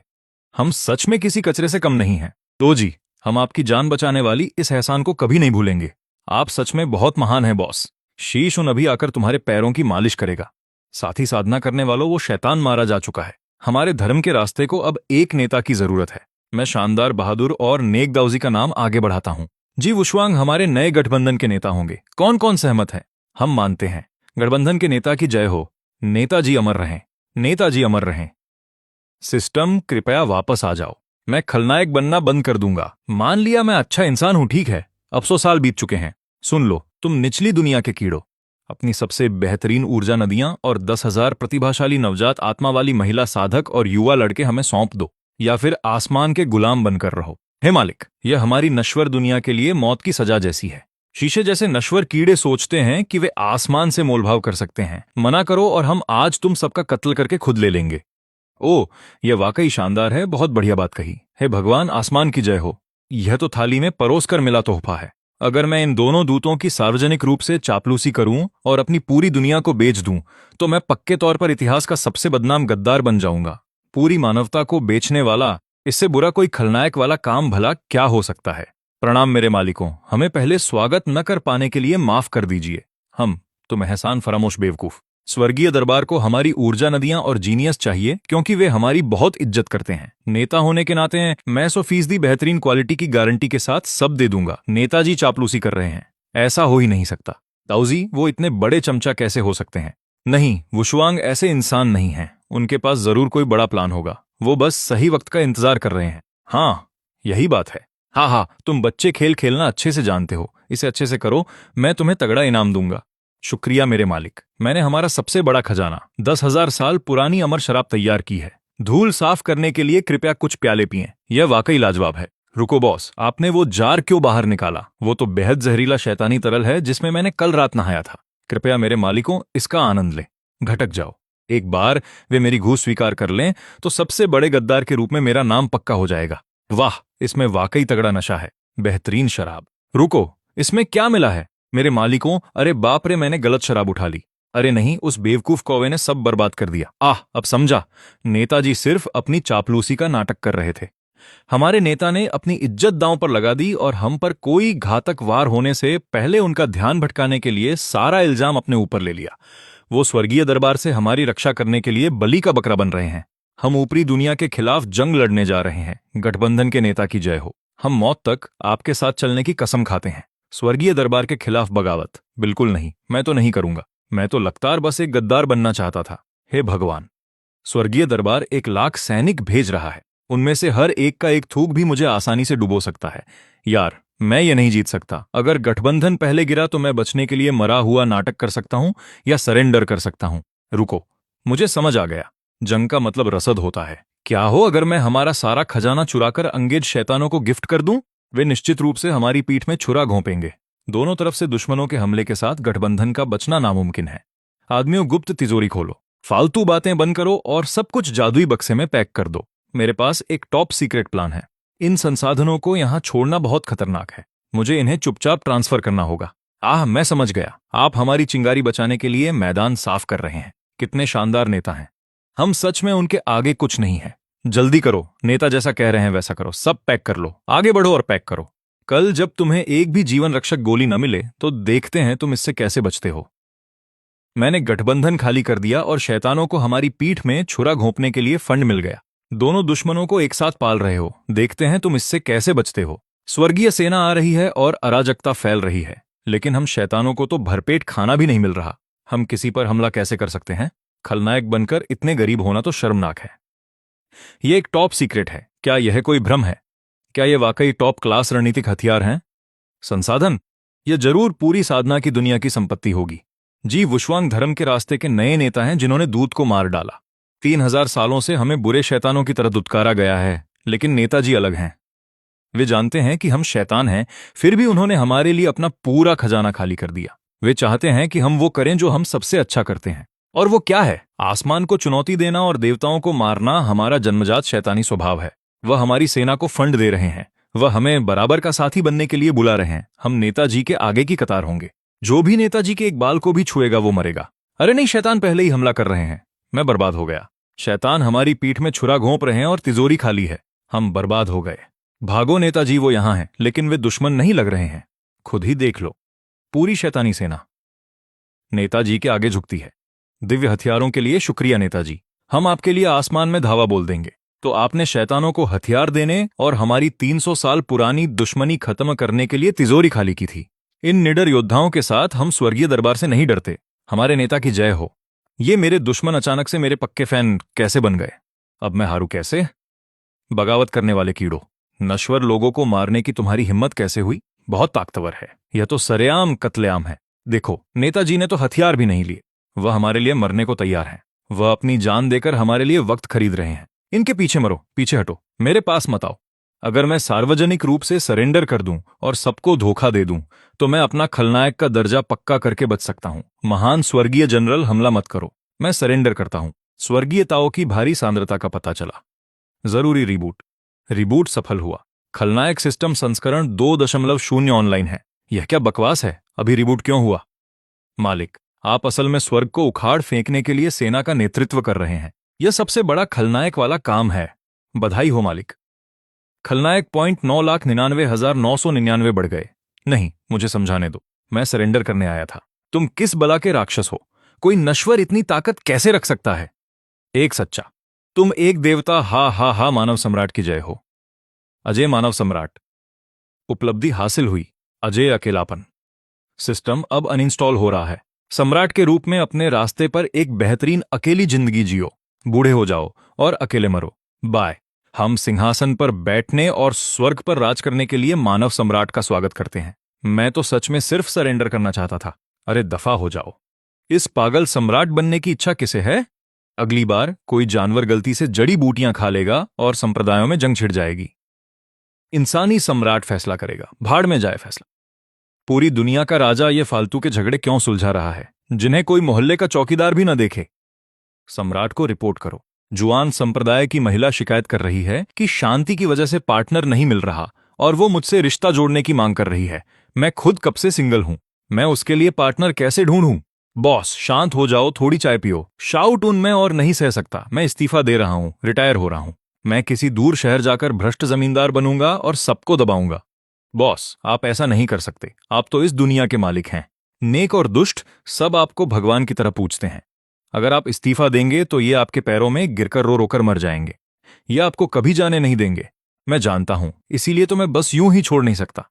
[SPEAKER 1] हम सच में किसी कचरे से कम नहीं हैं। दौजी, हम आपकी जान बचाने वाली इस एहसान को कभी नहीं भूलेंगे। आप सच में बहुत महान हैं बॉस। शीश उन अभी आकर तुम्हारे पैरों की मालिश करेगा। साथी साधना करने वालों, वो शैतान मारा जा चुका है। हमारे धर्म के रास्ते को अब एक नेता की जरूरत है। मैं शानदार, बहादुर और नेक दाऊजी का नाम आगे बढ़ाता हूं। जी वुशुआंग हमारे नए गठबंधन के नेता होंगे। कौन कौन सहमत है? हम मानते हैं। गठबंधन के नेता की जय हो। नेताजी अमर रहें। नेताजी अमर रहें। सिस्टम, कृपया वापस आ जाओ। मैं खलनायक बनना बंद कर दूंगा। मान लिया मैं अच्छा इंसान हूं, ठीक है। अब 100 साल बीत चुके हैं। सुन लो, तुम निचली दुनिया के कीड़ो, अपनी सबसे बेहतरीन ऊर्जा नदियां और 10,000 प्रतिभाशाली नवजात आत्मा वाली महिला साधक और युवा लड़के हमें सौंप दो, या फिर आसमान के गुलाम बनकर रहो। हे मालिक, यह हमारी नश्वर दुनिया के लिए मौत की सजा जैसी है। शीशे जैसे नश्वर कीड़े सोचते हैं कि वे आसमान से मोलभाव कर सकते हैं। मना करो और हम आज तुम सबका कत्ल करके खुद ले लेंगे। ओ, यह वाकई शानदार है, बहुत बढ़िया बात कही। हे भगवान, आसमान की जय हो। यह तो थाली में परोस कर मिला तोहफा है। अगर मैं इन दोनों दूतों की सार्वजनिक रूप से चापलूसी करूं और अपनी पूरी दुनिया को बेच दूं, तो मैं पक्के तौर पर इतिहास का सबसे बदनाम गद्दार बन जाऊंगा। पूरी मानवता को बेचने वाला, इससे बुरा कोई खलनायक वाला काम भला क्या हो सकता है? प्रणाम मेरे मालिकों, हमें पहले स्वागत न कर पाने के लिए माफ कर दीजिए। हम तुम एहसान फरामोश बेवकूफ। स्वर्गीय दरबार को हमारी ऊर्जा नदियां और जीनियस चाहिए, क्योंकि वे हमारी बहुत इज्जत करते हैं। नेता होने के नाते मैं 100% बेहतरीन क्वालिटी की गारंटी के साथ सब दे दूंगा। नेताजी चापलूसी कर रहे हैं, ऐसा हो ही नहीं सकता। दाऊजी, वो इतने बड़े चमचा कैसे हो सकते हैं? नहीं, वुशुआंग ऐसे इंसान नहीं हैं। उनके पास जरूर कोई बड़ा प्लान होगा। वो बस सही वक्त का इंतजार कर रहे हैं। हाँ, यही बात है। हाँ, तुम बच्चे खेल खेलना अच्छे से जानते हो। इसे अच्छे से करो, मैं तुम्हें तगड़ा इनाम दूंगा। शुक्रिया मेरे मालिक। मैंने हमारा सबसे बड़ा खजाना, 10,000 साल पुरानी अमर शराब तैयार की है। धूल साफ करने के लिए कृपया कुछ प्याले पिएं। यह वाकई लाजवाब है। रुको बॉस, आपने वो जार क्यों बाहर निकाला? वो तो बेहद जहरीला शैतानी तरल है जिसमें मैंने कल रात नहाया था। कृपया मेरे मालिकों, इसका आनंद लें। घटक जाओ। एक बार वे मेरी घूस स्वीकार कर लें तो सबसे बड़े गद्दार के रूप में मेरा नाम पक्का हो जाएगा। वाह, इसमें वाकई तगड़ा नशा है। बेहतरीन शराब। रुको, इसमें क्या मिला है? मेरे मालिकों, अरे बाप रे, मैंने गलत शराब उठा ली। अरे नहीं, उस बेवकूफ कौवे ने सब बर्बाद कर दिया। अब समझा। नेताजी सिर्फ अपनी चापलूसी का नाटक कर रहे थे। हमारे नेता ने अपनी इज्जत दांव पर लगा दी और हम पर कोई घातक वार होने से पहले उनका ध्यान भटकाने के लिए सारा इल्जाम अपने ऊपर ले लिया। वो स्वर्गीय दरबार से हमारी रक्षा करने के लिए बलि का बकरा बन रहे हैं। हम ऊपरी दुनिया के खिलाफ जंग लड़ने जा रहे हैं। गठबंधन के नेता की जय हो। हम मौत तक आपके साथ चलने की कसम खाते हैं। स्वर्गीय दरबार के खिलाफ बगावत? बिल्कुल नहीं, मैं तो नहीं करूंगा। मैं तो लगातार बस एक गद्दार बनना चाहता था। हे भगवान, स्वर्गीय दरबार 1 लाख सैनिक भेज रहा है। उनमें से हर एक का एक थूक भी मुझे आसानी से डुबो सकता है। यार, मैं ये नहीं जीत सकता। अगर गठबंधन पहले गिरा तो मैं बचने के लिए मरा हुआ नाटक कर सकता हूं या सरेंडर कर सकता हूं। रुको, मुझे समझ आ गया। जंग का मतलब रसद होता है। क्या हो अगर मैं हमारा सारा खजाना चुराकर अंगेज शैतानों को गिफ्ट कर दूं? वे निश्चित रूप से हमारी पीठ में छुरा घोंपेंगे। दोनों तरफ से दुश्मनों के हमले के साथ गठबंधन का बचना नामुमकिन है। आदमियों, गुप्त तिजोरी खोलो, फालतू बातें बंद करो और सब कुछ जादुई बक्से में पैक कर दो। मेरे पास एक टॉप सीक्रेट प्लान है। इन संसाधनों को यहां छोड़ना बहुत खतरनाक है। मुझे इन्हें चुपचाप ट्रांसफर करना होगा। मैं समझ गया। आप हमारी चिंगारी बचाने के लिए मैदान साफ कर रहे हैं। कितने शानदार नेता हैं। हम सच में उनके आगे कुछ नहीं है। जल्दी करो, नेता जैसा कह रहे हैं वैसा करो। सब पैक कर लो, आगे बढ़ो और पैक करो। कल जब तुम्हें एक भी जीवन रक्षक गोली न मिले तो देखते हैं तुम इससे कैसे बचते हो। मैंने गठबंधन खाली कर दिया और शैतानों को हमारी पीठ में छुरा घोंपने के लिए फंड मिल गया। दोनों दुश्मनों को एक साथ पाल रहे हो। देखते हैं तुम इससे कैसे बचते हो। स्वर्गीय सेना आ रही है और अराजकता फैल रही है, लेकिन हम शैतानों को तो भरपेट खाना भी नहीं मिल रहा। हम किसी पर हमला कैसे कर सकते हैं? खलनायक बनकर इतने गरीब होना तो शर्मनाक है। यह एक टॉप सीक्रेट है। क्या यह कोई भ्रम है? क्या यह वाकई टॉप क्लास रणनीतिक हथियार हैं? संसाधन? यह जरूर पूरी साधना की दुनिया की संपत्ति होगी। जी, वुशवांग धर्म के रास्ते के नए नेता हैं जिन्होंने दूत को मार डाला। 3000 सालों से हमें बुरे शैतानों की तरह दुत्कारा गया है, लेकिन नेताजी अलग हैं। वे जानते हैं कि हम शैतान हैं, फिर भी उन्होंने हमारे लिए अपना पूरा खजाना खाली कर दिया। वे चाहते हैं कि हम वो करें जो हम सबसे अच्छा करते हैं। और वो क्या है? आसमान को चुनौती देना और देवताओं को मारना हमारा जन्मजात शैतानी स्वभाव है। वह हमारी सेना को फंड दे रहे हैं। वह हमें बराबर का साथी बनने के लिए बुला रहे हैं। हम नेताजी के आगे की कतार होंगे। जो भी नेताजी के एक बाल को भी छुएगा वो मरेगा। अरे नहीं, शैतान पहले ही हमला कर रहे हैं। मैं बर्बाद हो गया। शैतान हमारी पीठ में छुरा घोंप रहे हैं और तिजोरी खाली है। हम बर्बाद हो गए। भागो नेताजी, वो यहां हैं, लेकिन वे दुश्मन नहीं लग रहे हैं। खुद ही देख लो। पूरी शैतानी सेना नेताजी के आगे झुकती है। दिव्य हथियारों के लिए शुक्रिया नेताजी। हम आपके लिए आसमान में धावा बोल देंगे। तो आपने शैतानों को हथियार देने और हमारी 300 साल पुरानी दुश्मनी खत्म करने के लिए तिजोरी खाली की थी। इन निडर योद्धाओं के साथ हम स्वर्गीय दरबार से नहीं डरते। हमारे नेता की जय हो। ये मेरे दुश्मन अचानक से मेरे पक्के फैन कैसे बन गए? अब मैं हारू कैसे? बगावत करने वाले कीड़ो, नश्वर लोगों को मारने की तुम्हारी हिम्मत कैसे हुई? बहुत ताकतवर है। यह तो सरेआम कत्लेआम है। देखो, नेताजी ने तो हथियार भी नहीं लिए। वह हमारे लिए मरने को तैयार हैं। वह अपनी जान देकर हमारे लिए वक्त खरीद रहे हैं। इनके पीछे मरो, पीछे हटो, मेरे पास मत आओ। अगर मैं सार्वजनिक रूप से सरेंडर कर दूं और सबको धोखा दे दूं तो मैं अपना खलनायक का दर्जा पक्का करके बच सकता हूं। महान स्वर्गीय जनरल, हमला मत करो। मैं सरेंडर करता हूं। स्वर्गीयताओं की भारी सांद्रता का पता चला। जरूरी रिबूट। रिबूट सफल हुआ। खलनायक सिस्टम संस्करण 2.0 ऑनलाइन है। यह क्या बकवास है? अभी रिबूट क्यों हुआ? मालिक, आप असल में स्वर्ग को उखाड़ फेंकने के लिए सेना का नेतृत्व कर रहे हैं। यह सबसे बड़ा खलनायक वाला काम है। बधाई हो मालिक। खलनायक 9,99,999 बढ़ गए। नहीं, मुझे समझाने दो। मैं सरेंडर करने आया था। तुम किस बला के राक्षस हो? कोई नश्वर इतनी ताकत कैसे रख सकता है? एक सच्चा। तुम एक देवता। हा हा हा, मानव सम्राट की जय हो। अजय मानव सम्राट। उपलब्धि हासिल हुई। अजय अकेलापन। सिस्टम अब अनइंस्टॉल हो रहा है। सम्राट के रूप में अपने रास्ते पर एक बेहतरीन अकेली जिंदगी जियो। बूढ़े हो जाओ और अकेले मरो। बाय। हम सिंहासन पर बैठने और स्वर्ग पर राज करने के लिए मानव सम्राट का स्वागत करते हैं। मैं तो सच में सिर्फ सरेंडर करना चाहता था। अरे दफा हो जाओ। इस पागल सम्राट बनने की इच्छा किसे है? अगली बार कोई जानवर गलती से जड़ी बूटियां खा लेगा और संप्रदायों में जंग छिड़ जाएगी। इंसानी सम्राट फैसला करेगा, भाड़ में जाए फैसला। पूरी दुनिया का राजा ये फालतू के झगड़े क्यों सुलझा रहा है, जिन्हें कोई मोहल्ले का चौकीदार भी न देखे? सम्राट को रिपोर्ट करो। जुआन संप्रदाय की महिला शिकायत कर रही है कि शांति की वजह से पार्टनर नहीं मिल रहा और वो मुझसे रिश्ता जोड़ने की मांग कर रही है। मैं खुद कब से सिंगल हूं, मैं उसके लिए पार्टनर कैसे ढूंढूं? बॉस, शांत हो जाओ, थोड़ी चाय पियो। शाउट उन मैं और नहीं सह सकता। मैं इस्तीफा दे रहा हूं, रिटायर हो रहा हूं। मैं किसी दूर शहर जाकर भ्रष्ट जमींदार बनूंगा और सबको दबाऊंगा। बॉस, आप ऐसा नहीं कर सकते। आप तो इस दुनिया के मालिक हैं। नेक और दुष्ट सब आपको भगवान की तरह पूछते हैं। अगर आप इस्तीफा देंगे तो ये आपके पैरों में गिरकर रो रोकर मर जाएंगे। ये आपको कभी जाने नहीं देंगे। मैं जानता हूं, इसीलिए तो मैं बस यूं ही छोड़ नहीं सकता।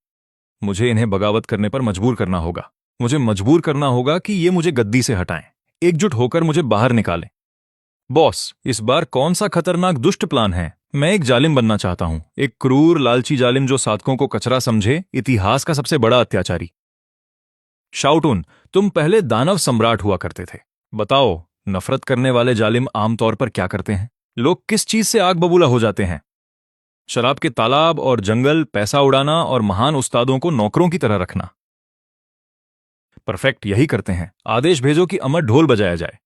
[SPEAKER 1] मुझे इन्हें बगावत करने पर मजबूर करना होगा। मुझे मजबूर करना होगा कि ये मुझे गद्दी से हटाएं, एकजुट होकर मुझे बाहर निकालें। बॉस, इस बार कौन सा खतरनाक दुष्ट प्लान है? मैं एक जालिम बनना चाहता हूं, एक क्रूर लालची जालिम जो साधकों को कचरा समझे, इतिहास का सबसे बड़ा अत्याचारी। शाउटून, तुम पहले दानव सम्राट हुआ करते थे। बताओ, नफरत करने वाले जालिम आमतौर पर क्या करते हैं? लोग किस चीज से आग बबूला हो जाते हैं? शराब के तालाब और जंगल, पैसा उड़ाना और महान उस्तादों को नौकरों की तरह रखना। परफेक्ट, यही करते हैं। आदेश भेजो कि अमर ढोल बजाया जाए।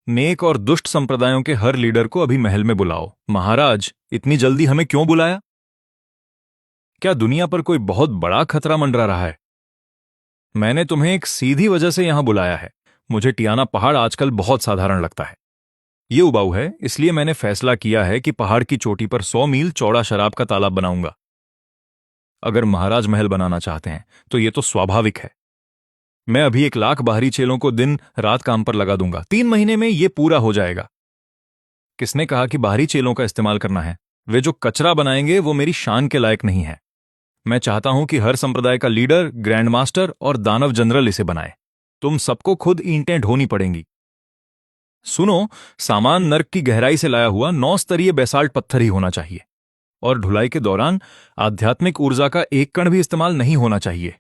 [SPEAKER 1] नेक और दुष्ट संप्रदायों के हर लीडर को अभी महल में बुलाओ। महाराज, इतनी जल्दी हमें क्यों बुलाया? क्या दुनिया पर कोई बहुत बड़ा खतरा मंडरा रहा है? मैंने तुम्हें एक सीधी वजह से यहां बुलाया है। मुझे टियाना पहाड़ आजकल बहुत साधारण लगता है। ये उबाऊ है, इसलिए मैंने फैसला किया है कि पहाड़ की चोटी पर 100 मील चौड़ा शराब का तालाब बनाऊंगा। अगर महाराज महल बनाना चाहते हैं तो ये तो स्वाभाविक है। मैं अभी 1 लाख बाहरी चेलों को दिन रात काम पर लगा दूंगा। 3 महीने में ये पूरा हो जाएगा। किसने कहा कि बाहरी चेलों का इस्तेमाल करना है? वे जो कचरा बनाएंगे वो मेरी शान के लायक नहीं है। मैं चाहता हूं कि हर संप्रदाय का लीडर, ग्रैंड मास्टर और दानव जनरल इसे बनाए। तुम सबको खुद ईंटें ढोनी पड़ेंगी। सुनो, सामान नर्क की गहराई से लाया हुआ 9 स्तरीय बेसाल्ट पत्थर ही होना चाहिए और ढुलाई के दौरान आध्यात्मिक ऊर्जा का एक कण भी इस्तेमाल नहीं होना चाहिए।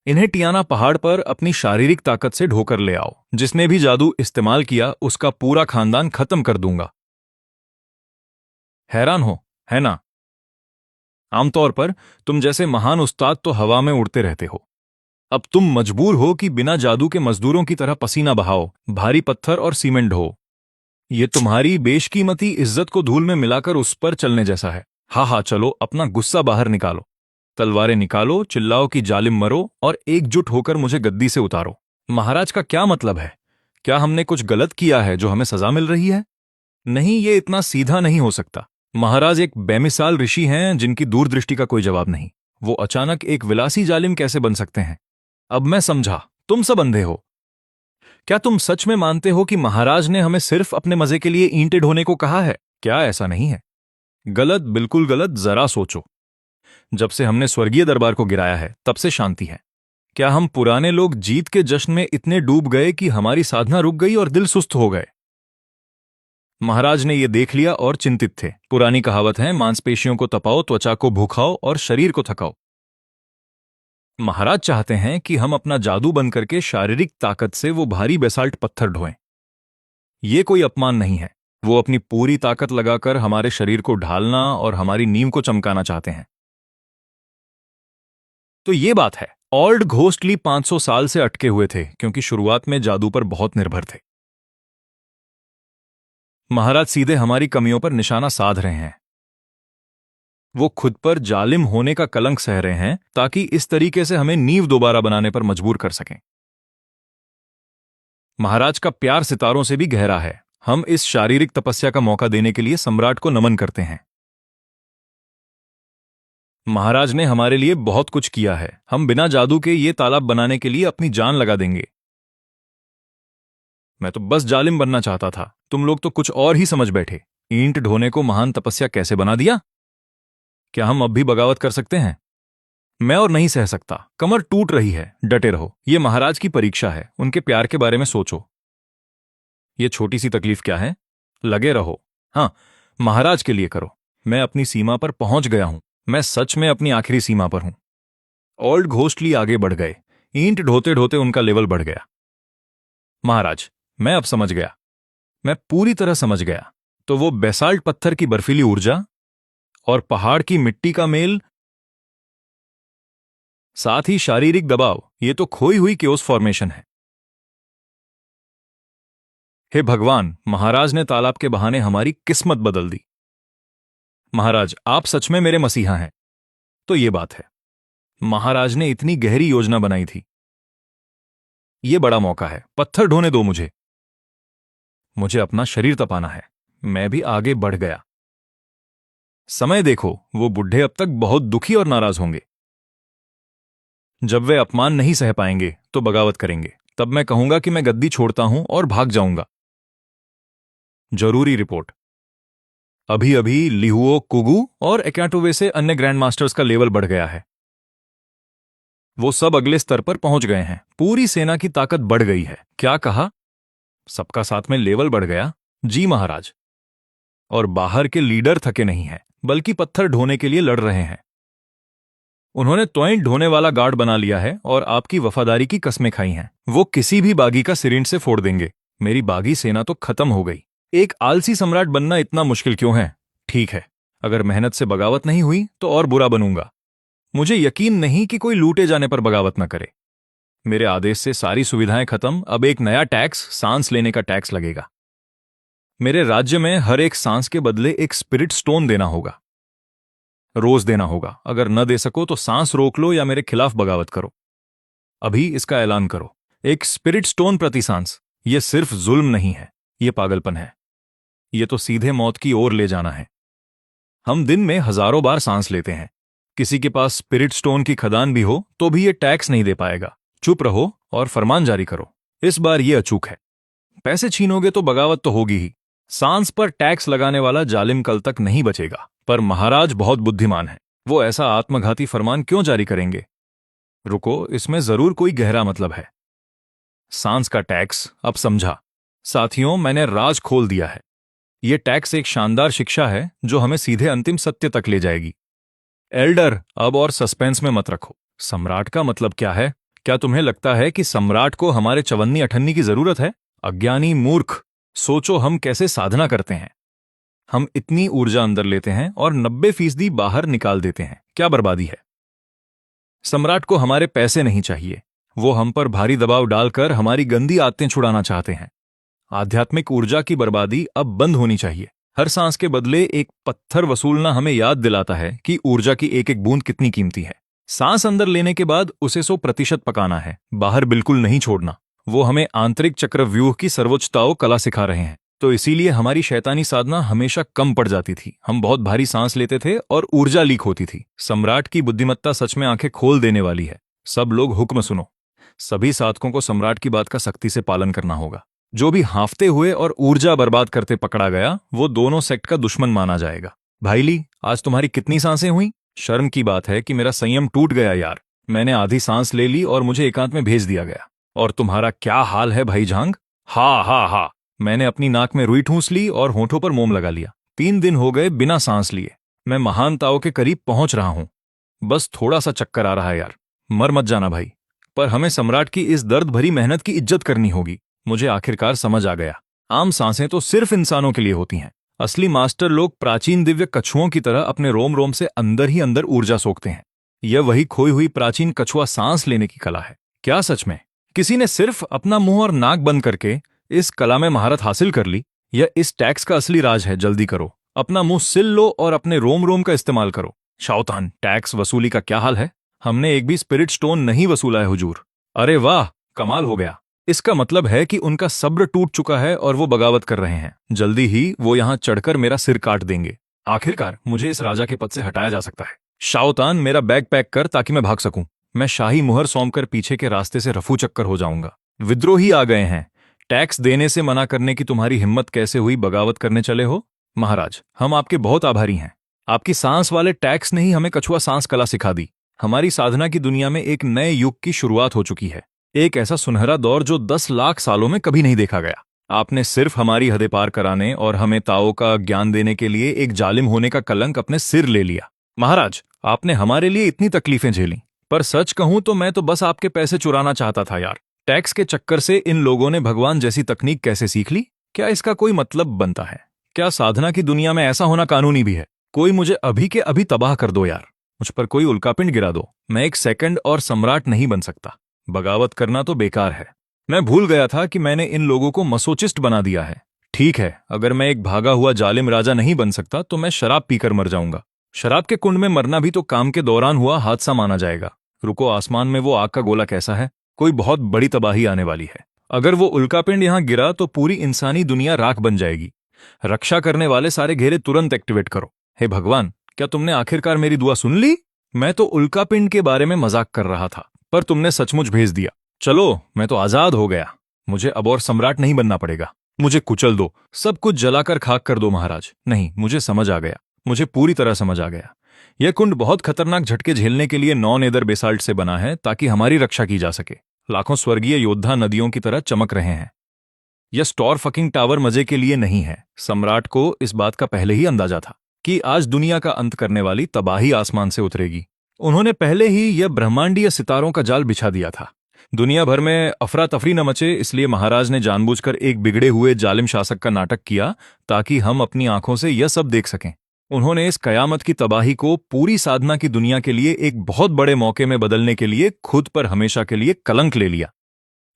[SPEAKER 1] इन्हें टियाना पहाड़ पर अपनी शारीरिक ताकत से ढोकर ले आओ। जिसने भी जादू इस्तेमाल किया उसका पूरा खानदान खत्म कर दूंगा। हैरान हो, है ना? आमतौर पर तुम जैसे महान उस्ताद तो हवा में उड़ते रहते हो। अब तुम मजबूर हो कि बिना जादू के मजदूरों की तरह पसीना बहाओ, भारी पत्थर और सीमेंट ढो। ये तुम्हारी बेशकीमती इज्जत को धूल में मिलाकर उस पर चलने जैसा है। हा, चलो अपना गुस्सा बाहर निकालो। तलवारें निकालो, चिल्लाओ कि जालिम मरो और एकजुट होकर मुझे गद्दी से उतारो। महाराज का क्या मतलब है? क्या हमने कुछ गलत किया है जो हमें सजा मिल रही है? नहीं, ये इतना सीधा नहीं हो सकता। महाराज एक बेमिसाल ऋषि हैं जिनकी दूरदृष्टि का कोई जवाब नहीं। वो अचानक एक विलासी जालिम कैसे बन सकते हैं? अब मैं समझा, तुम सब अंधे हो। क्या तुम सच में मानते हो कि महाराज ने हमें सिर्फ अपने मजे के लिए ईंटें ढोने को कहा है? क्या ऐसा नहीं है? गलत, बिल्कुल गलत। जरा सोचो, जब से हमने स्वर्गीय दरबार को गिराया है तब से शांति है। क्या हम पुराने लोग जीत के जश्न में इतने डूब गए कि हमारी साधना रुक गई और दिल सुस्त हो गए? महाराज ने यह देख लिया और चिंतित थे। पुरानी कहावत है, मांसपेशियों को तपाओ, त्वचा को भूखाओ और शरीर को थकाओ। महाराज चाहते हैं कि हम अपना जादू बंद करके शारीरिक ताकत से वो भारी बेसाल्ट पत्थर ढोएं। ये कोई अपमान नहीं है। वो अपनी पूरी ताकत लगाकर हमारे शरीर को ढालना और हमारी नींव को चमकाना चाहते हैं। तो ये बात है। ओल्ड घोस्टली 500 साल से अटके हुए थे क्योंकि शुरुआत में जादू पर बहुत निर्भर थे। महाराज सीधे हमारी कमियों पर निशाना साध रहे हैं। वो खुद पर जालिम होने का कलंक सह रहे हैं ताकि इस तरीके से हमें नींव दोबारा बनाने पर मजबूर कर सकें। महाराज का प्यार सितारों से भी गहरा है। हम इस शारीरिक तपस्या का मौका देने के लिए सम्राट को नमन करते हैं। महाराज ने हमारे लिए बहुत कुछ किया है। हम बिना जादू के ये तालाब बनाने के लिए अपनी जान लगा देंगे। मैं तो बस जालिम बनना चाहता था। तुम लोग तो कुछ और ही समझ बैठे। ईंट ढोने को महान तपस्या कैसे बना दिया? क्या हम अब भी बगावत कर सकते हैं? मैं और नहीं सह सकता। कमर टूट रही है। डटे रहो। ये महाराज की परीक्षा है। उनके प्यार के बारे में सोचो। ये छोटी सी तकलीफ क्या है? लगे रहो। हाँ, महाराज के लिए करो। मैं अपनी सीमा पर पहुंच गया हूं। मैं सच में अपनी आखिरी सीमा पर हूं। ओल्ड घोस्टली आगे बढ़ गए। ईंट ढोते ढोते उनका लेवल बढ़ गया। महाराज, मैं अब समझ गया। मैं पूरी तरह समझ गया। तो वो बेसाल्ट पत्थर की बर्फीली ऊर्जा, और पहाड़ की मिट्टी का मेल, साथ ही शारीरिक दबाव, ये तो खोई हुई क्योस फॉर्मेशन है। हे भगवान, महाराज ने तालाब के बहाने हमारी किस्मत बदल दी। महाराज, आप सच में मेरे मसीहा हैं। तो ये बात है, महाराज ने इतनी गहरी योजना बनाई थी। ये बड़ा मौका है, पत्थर ढोने दो मुझे। मुझे अपना शरीर तपाना है। मैं भी आगे बढ़ गया। समय देखो, वो बुढ़े अब तक बहुत दुखी और नाराज होंगे। जब वे अपमान नहीं सह पाएंगे तो बगावत करेंगे। तब मैं कहूंगा कि मैं गद्दी छोड़ता हूं और भाग जाऊंगा। जरूरी रिपोर्ट। अभी अभी लिहुओ कुगु और एकाटोवे से अन्य ग्रैंड मास्टर्स का लेवल बढ़ गया है। वो सब अगले स्तर पर पहुंच गए हैं। पूरी सेना की ताकत बढ़ गई है। क्या कहा? सबका साथ में लेवल बढ़ गया? जी महाराज। और बाहर के लीडर थके नहीं हैं, बल्कि पत्थर ढोने के लिए लड़ रहे हैं। उन्होंने त्वइंट ढोने वाला गार्ड बना लिया है और आपकी वफादारी की कस्में खाई हैं। वो किसी भी बागी का सिरिंज से फोड़ देंगे। मेरी बागी सेना तो खत्म हो गई। एक आलसी सम्राट बनना इतना मुश्किल क्यों है? ठीक है, अगर मेहनत से बगावत नहीं हुई तो और बुरा बनूंगा। मुझे यकीन नहीं कि कोई लूटे जाने पर बगावत न करे। मेरे आदेश से सारी सुविधाएं खत्म। अब एक नया टैक्स, सांस लेने का टैक्स लगेगा। मेरे राज्य में हर एक सांस के बदले एक स्पिरिट स्टोन देना होगा। रोज देना होगा। अगर न दे सको तो सांस रोक लो या मेरे खिलाफ बगावत करो। अभी इसका ऐलान करो। एक स्पिरिट स्टोन प्रति सांस। यह सिर्फ जुल्म नहीं है, यह पागलपन है। यह तो सीधे मौत की ओर ले जाना है। हम दिन में हजारों बार सांस लेते हैं। किसी के पास स्पिरिट स्टोन की खदान भी हो तो भी यह टैक्स नहीं दे पाएगा। चुप रहो और फरमान जारी करो। इस बार यह अचूक है। पैसे छीनोगे तो बगावत तो होगी ही। सांस पर टैक्स लगाने वाला जालिम कल तक नहीं बचेगा। पर महाराज बहुत बुद्धिमान है। वो ऐसा आत्मघाती फरमान क्यों जारी करेंगे? रुको, इसमें जरूर कोई गहरा मतलब है। सांस का टैक्स, अब समझा। साथियों, मैंने राज खोल दिया है। यह टैक्स एक शानदार शिक्षा है जो हमें सीधे अंतिम सत्य तक ले जाएगी। एल्डर, अब और सस्पेंस में मत रखो। सम्राट का मतलब क्या है? क्या तुम्हें लगता है कि सम्राट को हमारे चवन्नी अठन्नी की जरूरत है? अज्ञानी मूर्ख, सोचो हम कैसे साधना करते हैं। हम इतनी ऊर्जा अंदर लेते हैं और 90% बाहर निकाल देते हैं। क्या बर्बादी है। सम्राट को हमारे पैसे नहीं चाहिए। वो हम पर भारी दबाव डालकर हमारी गंदी आदतें छुड़ाना चाहते हैं। आध्यात्मिक ऊर्जा की बर्बादी अब बंद होनी चाहिए। हर सांस के बदले एक पत्थर वसूलना हमें याद दिलाता है कि ऊर्जा की एक एक बूंद कितनी कीमती है। सांस अंदर लेने के बाद उसे 100% पकाना है, बाहर बिल्कुल नहीं छोड़ना। वो हमें आंतरिक चक्रव्यूह की सर्वोच्चताओं कला सिखा रहे हैं। तो इसीलिए हमारी शैतानी साधना हमेशा कम पड़ जाती थी। हम बहुत भारी सांस लेते थे और ऊर्जा लीक होती थी। सम्राट की बुद्धिमत्ता सच में आंखें खोल देने वाली है। सब लोग हुक्म सुनो। सभी साधकों को सम्राट की बात का सख्ती से पालन करना होगा। जो भी हांफते हुए और ऊर्जा बर्बाद करते पकड़ा गया, वो दोनों सेक्ट का दुश्मन माना जाएगा। भाईली, आज तुम्हारी कितनी सांसें हुई? शर्म की बात है कि मेरा संयम टूट गया यार। मैंने आधी सांस ले ली और मुझे एकांत में भेज दिया गया। और तुम्हारा क्या हाल है भाई झांग? हा हा हा। मैंने अपनी नाक में रुई ठूंस ली और होठों पर मोम लगा लिया। 3 दिन हो गए बिना सांस लिए। मैं महानताओं के करीब पहुंच रहा हूं। बस थोड़ा सा चक्कर आ रहा है यार। मर मत जाना भाई। पर हमें सम्राट की इस दर्द भरी मेहनत की इज्जत करनी होगी। मुझे आखिरकार समझ आ गया, आम सांसें तो सिर्फ इंसानों के लिए होती हैं। असली मास्टर लोग प्राचीन दिव्य कछुओं की तरह अपने रोम रोम से अंदर ही अंदर ऊर्जा सोखते हैं। यह वही खोई हुई प्राचीन कछुआ सांस लेने की कला है। क्या सच में किसी ने सिर्फ अपना मुंह और नाक बंद करके इस कला में महारत हासिल कर ली? यह इस टैक्स का असली राज है। जल्दी करो, अपना मुंह सिल लो और अपने रोम रोम का इस्तेमाल करो। शाओतान, टैक्स वसूली का क्या हाल है? हमने एक भी स्पिरिट स्टोन नहीं वसूला है हुजूर। अरे वाह, कमाल हो गया। इसका मतलब है कि उनका सब्र टूट चुका है और वो बगावत कर रहे हैं। जल्दी ही वो यहां चढ़कर मेरा सिर काट देंगे। आखिरकार मुझे इस राजा के पद से हटाया जा सकता है। शाओतान, मेरा बैग पैक कर ताकि मैं भाग सकूं। मैं शाही मुहर सौंपकर पीछे के रास्ते से रफू चक्कर हो जाऊंगा। विद्रोही आ गए हैं। टैक्स देने से मना करने की तुम्हारी हिम्मत कैसे हुई? बगावत करने चले हो? महाराज, हम आपके बहुत आभारी हैं। आपकी सांस वाले टैक्स ने ही हमें कछुआ सांस कला सिखा दी। हमारी साधना की दुनिया में एक नए युग की शुरुआत हो चुकी है। एक ऐसा सुनहरा दौर जो 10 लाख सालों में कभी नहीं देखा गया। आपने सिर्फ हमारी हदें पार कराने और हमें ताओ का ज्ञान देने के लिए एक जालिम होने का कलंक अपने सिर ले लिया। महाराज, आपने हमारे लिए इतनी तकलीफें झेली, पर सच कहूं तो मैं तो बस आपके पैसे चुराना चाहता था यार। टैक्स के चक्कर से इन लोगों ने भगवान जैसी तकनीक कैसे सीख ली? क्या इसका कोई मतलब बनता है? क्या साधना की दुनिया में ऐसा होना कानूनी भी है? कोई मुझे अभी के अभी तबाह कर दो यार, मुझ पर कोई उल्कापिंड गिरा दो। मैं एक सेकंड और सम्राट नहीं बन सकता। बगावत करना तो बेकार है। मैं भूल गया था कि मैंने इन लोगों को मसोचिस्ट बना दिया है। ठीक है, अगर मैं एक भागा हुआ जालिम राजा नहीं बन सकता तो मैं शराब पीकर मर जाऊंगा। शराब के कुंड में मरना भी तो काम के दौरान हुआ हादसा माना जाएगा। रुको, आसमान में वो आग का गोला कैसा है? कोई बहुत बड़ी तबाही आने वाली है। अगर वो उल्कापिंड यहां गिरा तो पूरी इंसानी दुनिया राख बन जाएगी। रक्षा करने वाले सारे घेरे तुरंत एक्टिवेट करो। हे भगवान, क्या तुमने आखिरकार मेरी दुआ सुन ली? मैं तो उल्कापिंड के बारे में मजाक कर रहा था, पर तुमने सचमुच भेज दिया। चलो, मैं तो आजाद हो गया। मुझे अब और सम्राट नहीं बनना पड़ेगा। मुझे कुचल दो, सब कुछ जलाकर खाक कर दो महाराज। नहीं, मुझे समझ आ गया, मुझे पूरी तरह समझ आ गया। यह कुंड बहुत खतरनाक झटके झेलने के लिए नॉन एदर बेसाल्ट से बना है, ताकि हमारी रक्षा की जा सके। लाखों स्वर्गीय योद्धा नदियों की तरह चमक रहे हैं। यह स्टोर फकिंग टावर मजे के लिए नहीं है। सम्राट को इस बात का पहले ही अंदाजा था कि आज दुनिया का अंत करने वाली तबाही आसमान से उतरेगी। उन्होंने पहले ही यह ब्रह्मांडीय सितारों का जाल बिछा दिया था। दुनिया भर में अफरा तफरी न मचे, इसलिए महाराज ने जानबूझकर एक बिगड़े हुए जालिम शासक का नाटक किया, ताकि हम अपनी आंखों से यह सब देख सकें। उन्होंने इस कयामत की तबाही को पूरी साधना की दुनिया के लिए एक बहुत बड़े मौके में बदलने के लिए खुद पर हमेशा के लिए कलंक ले लिया।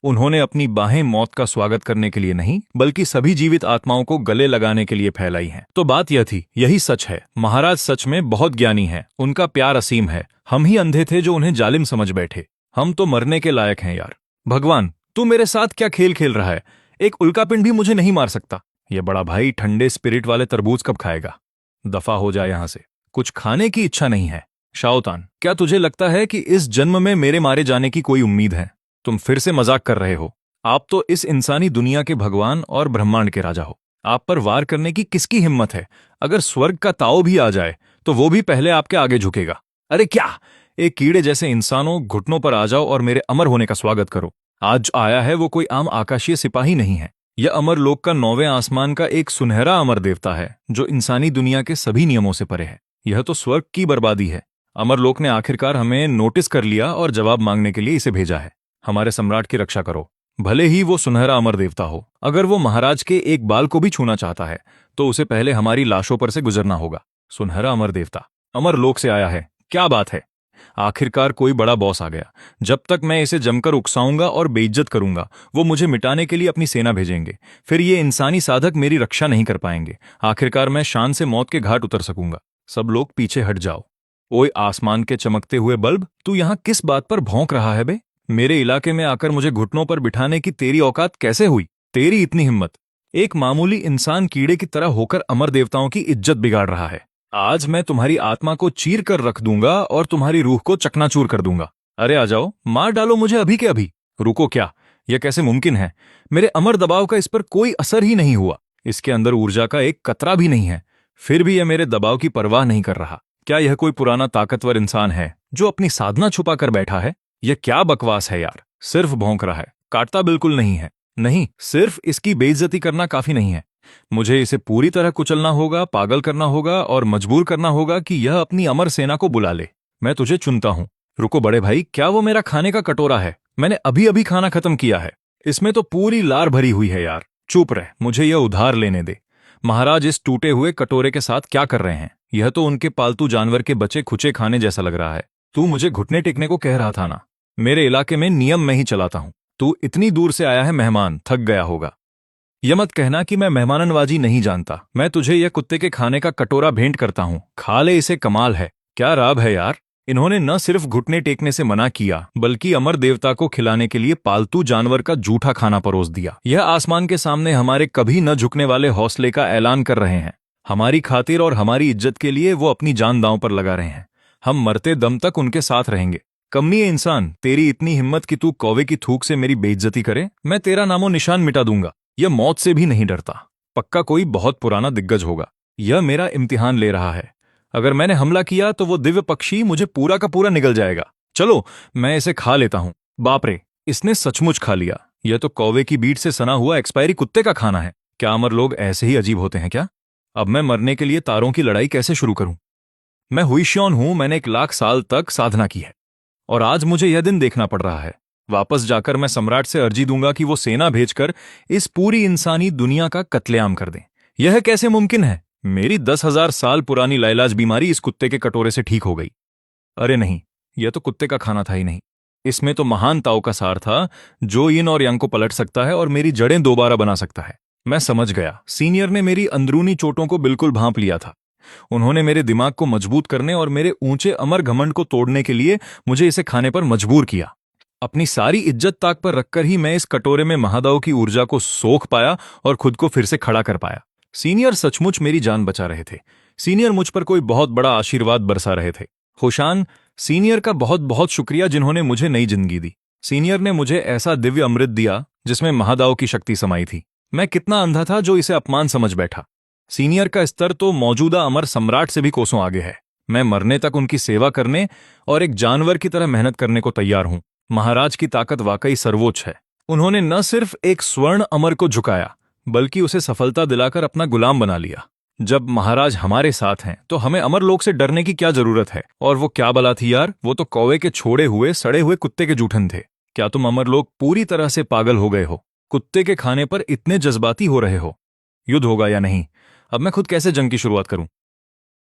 [SPEAKER 1] उन्होंने अपनी बाहें मौत का स्वागत करने के लिए नहीं, बल्कि सभी जीवित आत्माओं को गले लगाने के लिए फैलाई हैं। तो बात यह थी, यही सच है। महाराज सच में बहुत ज्ञानी है, उनका प्यार असीम है। हम ही अंधे थे जो उन्हें जालिम समझ बैठे। हम तो मरने के लायक हैं यार। भगवान, तू मेरे साथ क्या खेल खेल रहा है? एक उल्कापिंड भी मुझे नहीं मार सकता। यह बड़ा भाई ठंडे स्पिरिट वाले तरबूज कब खाएगा? दफा हो जाए यहां से, कुछ खाने की इच्छा नहीं है। शाओतान, क्या तुझे लगता है कि इस जन्म में मेरे मारे जाने की कोई उम्मीद है? तुम फिर से मजाक कर रहे हो। आप तो इस इंसानी दुनिया के भगवान और ब्रह्मांड के राजा हो। आप पर वार करने की किसकी हिम्मत है? अगर स्वर्ग का ताऊ भी आ जाए तो वो भी पहले आपके आगे झुकेगा। अरे क्या, एक कीड़े जैसे इंसानों, घुटनों पर आ जाओ और मेरे अमर होने का स्वागत करो। आज आया है वो कोई आम आकाशीय सिपाही नहीं है। यह अमर लोक का 9वें आसमान का एक सुनहरा अमर देवता है, जो इंसानी दुनिया के सभी नियमों से परे है। यह तो स्वर्ग की बर्बादी है। अमर लोक ने आखिरकार हमें नोटिस कर लिया और जवाब मांगने के लिए इसे भेजा है। हमारे सम्राट की रक्षा करो, भले ही वो सुनहरा अमर देवता हो। अगर वो महाराज के एक बाल को भी छूना चाहता है तो उसे पहले हमारी लाशों पर से गुजरना होगा। सुनहरा अमर देवता अमर लोक से आया है, क्या बात है! आखिरकार कोई बड़ा बॉस आ गया। जब तक मैं इसे जमकर उकसाऊंगा और बेइज्जत करूंगा, वो मुझे मिटाने के लिए अपनी सेना भेजेंगे। फिर ये इंसानी साधक मेरी रक्षा नहीं कर पाएंगे। आखिरकार मैं शान से मौत के घाट उतर सकूंगा। सब लोग पीछे हट जाओ। ओए आसमान के चमकते हुए बल्ब, तू यहां किस बात पर भौंक रहा है बे? मेरे इलाके में आकर मुझे घुटनों पर बिठाने की तेरी औकात कैसे हुई? तेरी इतनी हिम्मत! एक मामूली इंसान कीड़े की तरह होकर अमर देवताओं की इज्जत बिगाड़ रहा है। आज मैं तुम्हारी आत्मा को चीर कर रख दूंगा और तुम्हारी रूह को चकनाचूर कर दूंगा। अरे आ जाओ, मार डालो मुझे अभी के अभी। रुको, क्या यह कैसे मुमकिन है? मेरे अमर दबाव का इस पर कोई असर ही नहीं हुआ। इसके अंदर ऊर्जा का एक कतरा भी नहीं है, फिर भी यह मेरे दबाव की परवाह नहीं कर रहा। क्या यह कोई पुराना ताकतवर इंसान है जो अपनी साधना छुपा कर बैठा है? यह क्या बकवास है यार! सिर्फ भौंक रहा है, काटता बिल्कुल नहीं है। नहीं, सिर्फ इसकी बेइज्जती करना काफी नहीं है। मुझे इसे पूरी तरह कुचलना होगा, पागल करना होगा और मजबूर करना होगा कि यह अपनी अमर सेना को बुला ले। मैं तुझे चुनता हूं। रुको बड़े भाई, क्या वो मेरा खाने का कटोरा है? मैंने अभी अभी खाना खत्म किया है। इसमें तो पूरी लार भरी हुई है यार। चुप रह, मुझे यह उधार लेने दे। महाराज इस टूटे हुए कटोरे के साथ क्या कर रहे हैं? यह तो उनके पालतू जानवर के बचे खुचे खाने जैसा लग रहा है। तू मुझे घुटने टेकने को कह रहा था ना? मेरे इलाके में नियम मैं ही चलाता हूं। तू इतनी दूर से आया है मेहमान, थक गया होगा। यह मत कहना कि मैं मेहमाननवाजी नहीं जानता। मैं तुझे यह कुत्ते के खाने का कटोरा भेंट करता हूं, खा ले इसे। कमाल है, क्या राब है यार! इन्होंने न सिर्फ घुटने टेकने से मना किया, बल्कि अमर देवता को खिलाने के लिए पालतू जानवर का जूठा खाना परोस दिया। यह आसमान के सामने हमारे कभी न झुकने वाले हौसले का ऐलान कर रहे हैं। हमारी खातिर और हमारी इज्जत के लिए वो अपनी जान दांव पर लगा रहे हैं। हम मरते दम तक उनके साथ रहेंगे। कमीने इंसान, तेरी इतनी हिम्मत कि तू कौवे की थूक से मेरी बेइज्जती करे? मैं तेरा नामो निशान मिटा दूंगा। यह मौत से भी नहीं डरता। पक्का कोई बहुत पुराना दिग्गज होगा। यह मेरा इम्तिहान ले रहा है। अगर मैंने हमला किया तो वो दिव्य पक्षी मुझे पूरा का पूरा निगल जाएगा। चलो, मैं इसे खा लेता हूं। बाप रे, इसने सचमुच खा लिया। यह तो कौवे की बीट से सना हुआ एक्सपायरी कुत्ते का खाना है। क्या अमर लोग ऐसे ही अजीब होते हैं क्या? अब मैं मरने के लिए तारों की लड़ाई कैसे शुरू करूं? मैं हुईश्योन हूं, मैंने 1,00,000 साल तक साधना की है और आज मुझे यह दिन देखना पड़ रहा है। वापस जाकर मैं सम्राट से अर्जी दूंगा कि वो सेना भेजकर इस पूरी इंसानी दुनिया का कत्लेआम कर दें। यह कैसे मुमकिन है? मेरी 10,000 साल पुरानी लाइलाज बीमारी इस कुत्ते के कटोरे से ठीक हो गई। अरे नहीं, यह तो कुत्ते का खाना था ही नहीं, इसमें तो महान ताओ का सार था, जो यिन और यांग को पलट सकता है और मेरी जड़ें दोबारा बना सकता है। मैं समझ गया, सीनियर ने मेरी अंदरूनी चोटों को बिल्कुल भांप लिया था। उन्होंने मेरे दिमाग को मजबूत करने और मेरे ऊंचे अमर घमंड को तोड़ने के लिए मुझे इसे खाने पर मजबूर किया। अपनी सारी इज्जत ताक पर रखकर ही मैं इस कटोरे में महादाओ की ऊर्जा को सोख पाया और खुद को फिर से खड़ा कर पाया। सीनियर सचमुच मेरी जान बचा रहे थे। सीनियर मुझ पर कोई बहुत बड़ा आशीर्वाद बरसा रहे थे। होशान, सीनियर का बहुत बहुत शुक्रिया जिन्होंने मुझे नई जिंदगी दी। सीनियर ने मुझे ऐसा दिव्य अमृत दिया जिसमें महादाओ की शक्ति समाई थी। मैं कितना अंधा था जो इसे अपमान समझ बैठा। सीनियर का स्तर तो मौजूदा अमर सम्राट से भी कोसों आगे है। मैं मरने तक उनकी सेवा करने और एक जानवर की तरह मेहनत करने को तैयार हूं। महाराज की ताकत वाकई सर्वोच्च है। उन्होंने न सिर्फ एक स्वर्ण अमर को झुकाया बल्कि उसे सफलता दिलाकर अपना गुलाम बना लिया। जब महाराज हमारे साथ हैं तो हमें अमरलोक से डरने की क्या जरूरत है। और वो क्या बला थी यार, वो तो कौवे के छोड़े हुए सड़े हुए कुत्ते के जूठन थे। क्या तुम अमरलोक पूरी तरह से पागल हो गए हो? कुत्ते के खाने पर इतने जज्बाती हो रहे हो? युद्ध होगा या नहीं? अब मैं खुद कैसे जंग की शुरुआत करूं?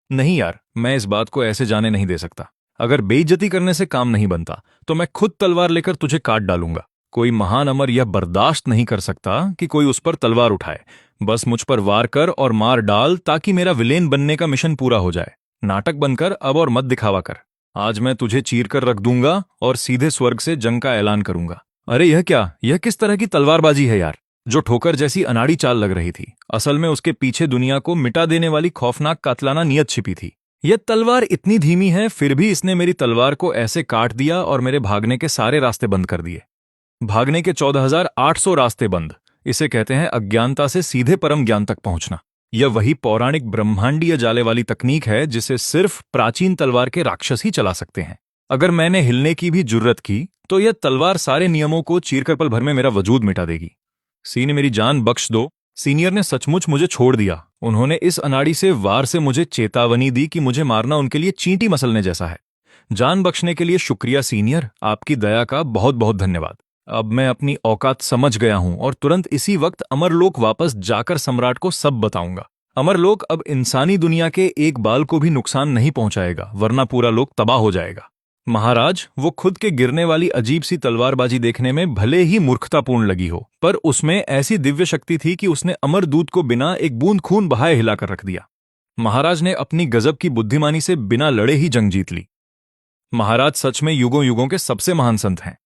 [SPEAKER 1] नहीं यार, मैं इस बात को ऐसे जाने नहीं दे सकता। अगर बेइज्जती करने से काम नहीं बनता तो मैं खुद तलवार लेकर तुझे काट डालूंगा। कोई महान अमर यह बर्दाश्त नहीं कर सकता कि कोई उस पर तलवार उठाए। बस मुझ पर वार कर और मार डाल ताकि मेरा विलेन बनने का मिशन पूरा हो जाए। नाटक बनकर अब और मत दिखावा कर। आज मैं तुझे चीर कर रख दूंगा और सीधे स्वर्ग से जंग का ऐलान करूंगा। अरे यह क्या, यह किस तरह की तलवारबाजी है यार? जो ठोकर जैसी अनाड़ी चाल लग रही थी, असल में उसके पीछे दुनिया को मिटा देने वाली खौफनाक कातलाना नियत छिपी थी। यह तलवार इतनी धीमी है, फिर भी इसने मेरी तलवार को ऐसे काट दिया और मेरे भागने के सारे रास्ते बंद कर दिए। भागने के 14,800 रास्ते बंद। इसे कहते हैं अज्ञानता से सीधे परम ज्ञान तक पहुंचना। यह वही पौराणिक ब्रह्मांडीय जाले वाली तकनीक है जिसे सिर्फ प्राचीन तलवार के राक्षस ही चला सकते हैं। अगर मैंने हिलने की भी जुर्रत की तो यह तलवार सारे नियमों को चीरकर पल भर में मेरा वजूद मिटा देगी। सीनियर, मेरी जान बख्श दो। सीनियर ने सचमुच मुझे छोड़ दिया। उन्होंने इस अनाड़ी से वार से मुझे चेतावनी दी कि मुझे मारना उनके लिए चींटी मसलने जैसा है। जान बख्शने के लिए शुक्रिया सीनियर, आपकी दया का बहुत बहुत धन्यवाद। अब मैं अपनी औकात समझ गया हूं और तुरंत इसी वक्त अमरलोक वापस जाकर सम्राट को सब बताऊंगा। अमरलोक अब इंसानी दुनिया के एक बाल को भी नुकसान नहीं पहुंचाएगा, वरना पूरा लोक तबाह हो जाएगा। महाराज, वो खुद के गिरने वाली अजीब सी तलवारबाजी देखने में भले ही मूर्खतापूर्ण लगी हो, पर उसमें ऐसी दिव्य शक्ति थी कि उसने अमर दूत को बिना एक बूंद खून बहाए हिलाकर रख दिया। महाराज ने अपनी गजब की बुद्धिमानी से बिना लड़े ही जंग जीत ली। महाराज सच में युगों युगों के सबसे महान संत हैं।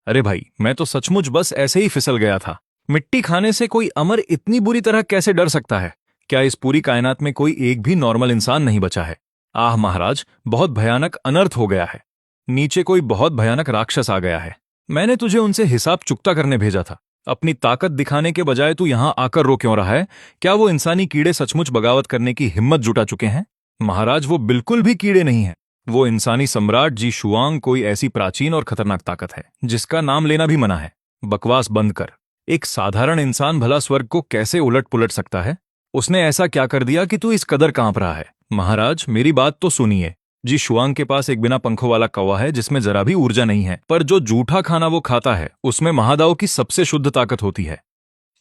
[SPEAKER 1] अरे भाई, मैं तो सचमुच बस ऐसे ही फिसल गया था। मिट्टी खाने से कोई अमर इतनी बुरी तरह कैसे डर सकता है? क्या इस पूरी कायनात में कोई एक भी नॉर्मल इंसान नहीं बचा है? आह महाराज, बहुत भयानक अनर्थ हो गया है। नीचे कोई बहुत भयानक राक्षस आ गया है। मैंने तुझे उनसे हिसाब चुकता करने भेजा था। अपनी ताकत दिखाने के बजाय तू यहां आकर रो क्यों रहा है? क्या वो इंसानी कीड़े सचमुच बगावत करने की हिम्मत जुटा चुके हैं? महाराज, वो बिल्कुल भी कीड़े नहीं हैं। वो इंसानी सम्राट जी शुआंग कोई ऐसी प्राचीन और खतरनाक ताकत है जिसका नाम लेना भी मना है। बकवास बंद कर। एक साधारण इंसान भला स्वर्ग को कैसे उलट पुलट सकता है? उसने ऐसा क्या कर दिया कि तू इस कदर कांप रहा है? महाराज, मेरी बात तो सुनिए। जी शुआंग के पास एक बिना पंखों वाला कौवा है जिसमें जरा भी ऊर्जा नहीं है, पर जो जूठा खाना वो खाता है उसमें महादाओ की सबसे शुद्ध ताकत होती है।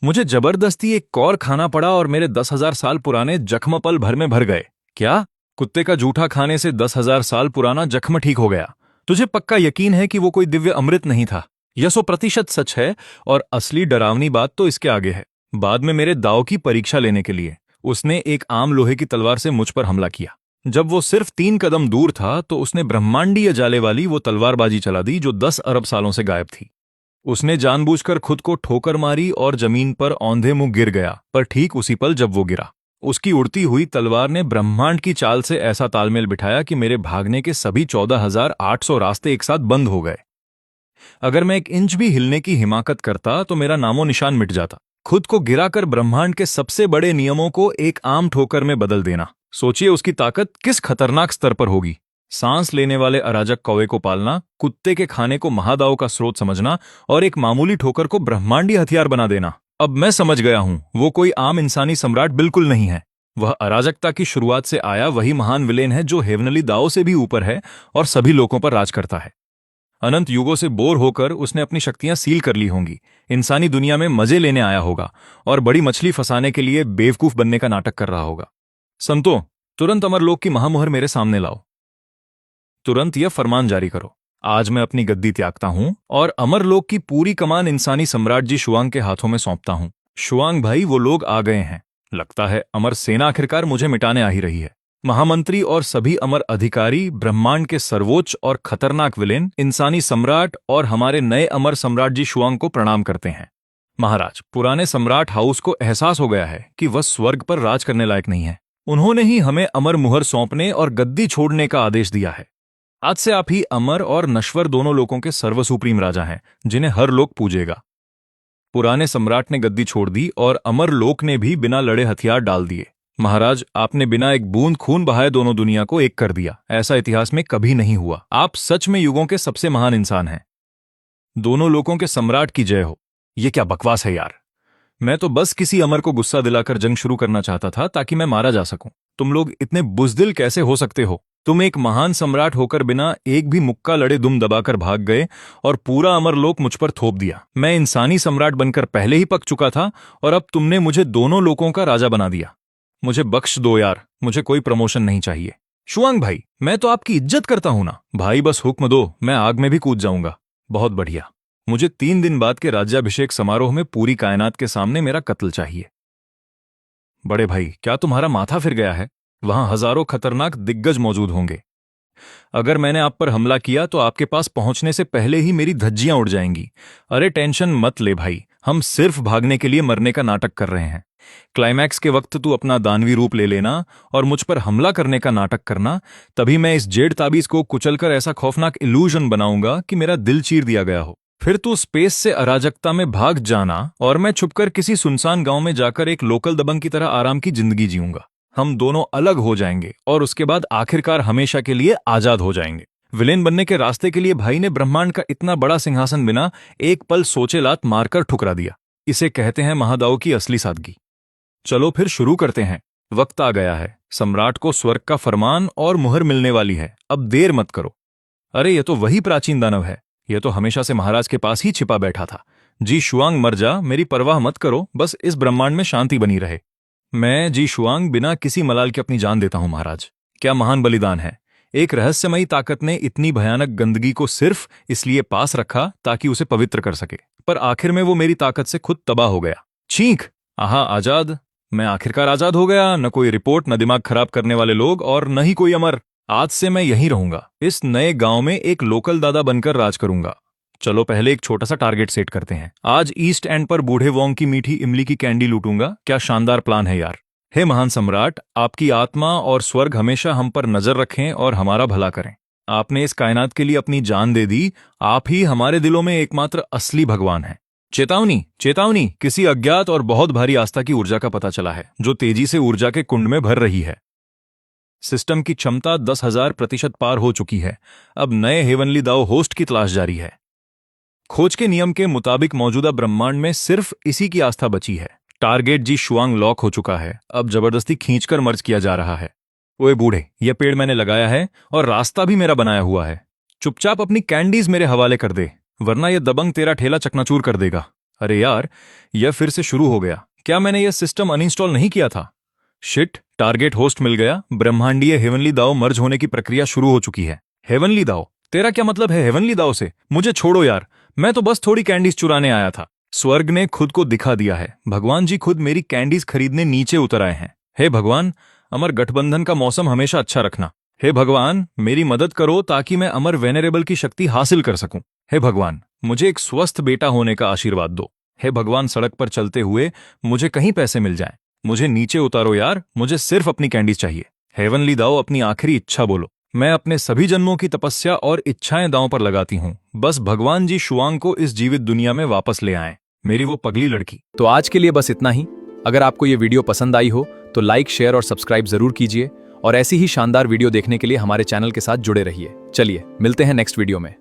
[SPEAKER 1] मुझे जबरदस्ती एक कौर खाना पड़ा और मेरे 10,000 साल पुराने जख्म पल भर में भर गए। क्या? कुत्ते का जूठा खाने से 10,000 साल पुराना जख्म ठीक हो गया? तुझे पक्का यकीन है कि वो कोई दिव्य अमृत नहीं था? यह 100% सच है, और असली डरावनी बात तो इसके आगे है। बाद में मेरे दाव की परीक्षा लेने के लिए उसने एक आम लोहे की तलवार से मुझ पर हमला किया। जब वो सिर्फ 3 कदम दूर था तो उसने ब्रह्मांडीय जाले वाली वो तलवारबाजी चला दी जो 10 अरब सालों से गायब थी। उसने जानबूझकर खुद को ठोकर मारी और जमीन पर औंधे मुंह गिर गया, पर ठीक उसी पल जब वो गिरा, उसकी उड़ती हुई तलवार ने ब्रह्मांड की चाल से ऐसा तालमेल बिठाया कि मेरे भागने के सभी 14,800 रास्ते एक साथ बंद हो गए। अगर मैं 1 इंच भी हिलने की हिमाकत करता तो मेरा नामो निशान मिट जाता। खुद को गिराकर ब्रह्मांड के सबसे बड़े नियमों को एक आम ठोकर में बदल देना, सोचिए उसकी ताकत किस खतरनाक स्तर पर होगी। सांस लेने वाले अराजक कौवे को पालना, कुत्ते के खाने को महादाओ का स्रोत समझना और एक मामूली ठोकर को ब्रह्मांडीय हथियार बना देना। अब मैं समझ गया हूं, वो कोई आम इंसानी सम्राट बिल्कुल नहीं है। वह अराजकता की शुरुआत से आया वही महान विलेन है जो हेवनली दाओ से भी ऊपर है और सभी लोगों पर राज करता है। अनंत युगों से बोर होकर उसने अपनी शक्तियां सील कर ली होंगी, इंसानी दुनिया में मजे लेने आया होगा और बड़ी मछली फंसाने के लिए बेवकूफ बनने का नाटक कर रहा होगा। संतो, तुरंत अमरलोक की महामुहर मेरे सामने लाओ। तुरंत यह फरमान जारी करो। आज मैं अपनी गद्दी त्यागता हूं और अमरलोक की पूरी कमान इंसानी सम्राट जी शुआंग के हाथों में सौंपता हूं। शुआंग भाई, वो लोग आ गए हैं। लगता है अमर सेना आखिरकार मुझे मिटाने आ ही रही है। महामंत्री और सभी अमर अधिकारी, ब्रह्मांड के सर्वोच्च और खतरनाक विलेन, इंसानी सम्राट और हमारे नए अमर सम्राट जी शुआंग को प्रणाम करते हैं। महाराज, पुराने सम्राट हाउस को एहसास हो गया है कि वह स्वर्ग पर राज करने लायक नहीं है। उन्होंने ही हमें अमर मुहर सौंपने और गद्दी छोड़ने का आदेश दिया है। आज से आप ही अमर और नश्वर दोनों लोगों के सर्वसुप्रीम राजा हैं, जिन्हें हर लोग पूजेगा। पुराने सम्राट ने गद्दी छोड़ दी और अमर लोक ने भी बिना लड़े हथियार डाल दिए। महाराज, आपने बिना एक बूंद खून बहाए दोनों दुनिया को एक कर दिया। ऐसा इतिहास में कभी नहीं हुआ। आप सच में युगों के सबसे महान इंसान हैं। दोनों लोगों के सम्राट की जय हो। ये क्या बकवास है यार। मैं तो बस किसी अमर को गुस्सा दिलाकर जंग शुरू करना चाहता था ताकि मैं मारा जा सकूं। तुम लोग इतने बुजदिल कैसे हो सकते हो? तुम एक महान सम्राट होकर बिना एक भी मुक्का लड़े दुम दबाकर भाग गए और पूरा अमरलोक मुझ पर थोप दिया। मैं इंसानी सम्राट बनकर पहले ही पक चुका था और अब तुमने मुझे दोनों लोकों का राजा बना दिया। मुझे बख्श दो यार, मुझे कोई प्रमोशन नहीं चाहिए। शुआंग भाई, मैं तो आपकी इज्जत करता हूं ना। भाई बस हुक्म दो, मैं आग में भी कूद जाऊंगा। बहुत बढ़िया। मुझे 3 दिन बाद के राज्याभिषेक समारोह में पूरी कायनात के सामने मेरा कत्ल चाहिए। बड़े भाई, क्या तुम्हारा माथा फिर गया है? वहां हजारों खतरनाक दिग्गज मौजूद होंगे। अगर मैंने आप पर हमला किया तो आपके पास पहुंचने से पहले ही मेरी धज्जियां उड़ जाएंगी। अरे टेंशन मत ले भाई, हम सिर्फ भागने के लिए मरने का नाटक कर रहे हैं। क्लाइमैक्स के वक्त तू अपना दानवी रूप ले लेना और मुझ पर हमला करने का नाटक करना, तभी मैं इस जेड ताबीज को कुचलकर ऐसा खौफनाक इल्यूजन बनाऊंगा कि मेरा दिल चीर दिया गया हो। फिर तू स्पेस से अराजकता में भाग जाना और मैं छुपकर किसी सुनसान गांव में जाकर एक लोकल दबंग की तरह आराम की जिंदगी जीऊंगा। हम दोनों अलग हो जाएंगे और उसके बाद आखिरकार हमेशा के लिए आजाद हो जाएंगे। विलेन बनने के रास्ते के लिए भाई ने ब्रह्मांड का इतना बड़ा सिंहासन बिना एक पल सोचे लात मारकर ठुकरा दिया। इसे कहते हैं महादाओ की असली सादगी। चलो फिर शुरू करते हैं। वक्त आ गया है। सम्राट को स्वर्ग का फरमान और मुहर मिलने वाली है। अब देर मत करो। अरे ये तो वही प्राचीन दानव है। यह तो हमेशा से महाराज के पास ही छिपा बैठा था। जी शुआंग, मर जा, मेरी परवाह मत करो, बस इस ब्रह्मांड में शांति बनी रहे। मैं जी शुआंग बिना किसी मलाल के अपनी जान देता हूं महाराज। क्या महान बलिदान है। एक रहस्यमयी ताकत ने इतनी भयानक गंदगी को सिर्फ इसलिए पास रखा ताकि उसे पवित्र कर सके, पर आखिर में वो मेरी ताकत से खुद तबाह हो गया। चीख! आहा, आजाद! मैं आखिरकार आजाद हो गया। न कोई रिपोर्ट, न दिमाग खराब करने वाले लोग और न ही कोई अमर। आज से मैं यहीं रहूंगा। इस नए गांव में एक लोकल दादा बनकर राज करूंगा। चलो पहले एक छोटा सा टारगेट सेट करते हैं। आज ईस्ट एंड पर बूढ़े वोंग की मीठी इमली की कैंडी लूटूंगा। क्या शानदार प्लान है यार। हे महान सम्राट, आपकी आत्मा और स्वर्ग हमेशा हम पर नजर रखें और हमारा भला करें। आपने इस कायनात के लिए अपनी जान दे दी। आप ही हमारे दिलों में एकमात्र असली भगवान हैं। चेतावनी, चेतावनी! किसी अज्ञात और बहुत भारी आस्था की ऊर्जा का पता चला है, जो तेजी से ऊर्जा के कुंड में भर रही है। सिस्टम की क्षमता 10,000% पार हो चुकी है। अब नए हेवनली दाओ होस्ट की तलाश जारी है। खोज के नियम के मुताबिक मौजूदा ब्रह्मांड में सिर्फ इसी की आस्था बची है। टारगेट जी शुआंग लॉक हो चुका है। अब जबरदस्ती खींचकर मर्ज किया जा रहा है। ओए बूढ़े, यह पेड़ मैंने लगाया है और रास्ता भी मेरा बनाया हुआ है। चुपचाप अपनी कैंडीज मेरे हवाले कर दे, वरना यह दबंग तेरा ठेला चकनाचूर कर देगा। अरे यार, यह फिर से शुरू हो गया। क्या मैंने यह सिस्टम अनइंस्टॉल नहीं किया था? शिट, टारगेट होस्ट मिल गया। ब्रह्मांडीय हेवनली दाओ मर्ज होने की प्रक्रिया शुरू हो चुकी है। हेवनली दाओ? तेरा क्या मतलब है हेवनली दाओ से? मुझे छोड़ो यार, मैं तो बस थोड़ी कैंडीज चुराने आया था। स्वर्ग ने खुद को दिखा दिया है। भगवान जी खुद मेरी कैंडीज खरीदने नीचे उतर आए हैं। हे भगवान, अमर गठबंधन का मौसम हमेशा अच्छा रखना। हे भगवान, मेरी मदद करो ताकि मैं अमर वेनेरेबल की शक्ति हासिल कर सकूं। हे भगवान, मुझे एक स्वस्थ बेटा होने का आशीर्वाद दो। हे भगवान, सड़क पर चलते हुए मुझे कहीं पैसे मिल जाएं। मुझे नीचे उतारो यार, मुझे सिर्फ अपनी कैंडीज चाहिए। हेवनली दाओ, अपनी आखिरी इच्छा बोलो। मैं अपने सभी जन्मों की तपस्या और इच्छाएं दांव पर लगाती हूँ। बस भगवान जी शुआंग को इस जीवित दुनिया में वापस ले आएं, मेरी वो पगली लड़की।
[SPEAKER 2] तो आज के लिए बस इतना ही। अगर आपको ये वीडियो पसंद आई हो तो लाइक, शेयर और सब्सक्राइब जरूर कीजिए और ऐसी ही शानदार वीडियो देखने के लिए हमारे चैनल के साथ जुड़े रहिए। चलिए मिलते हैं नेक्स्ट वीडियो में।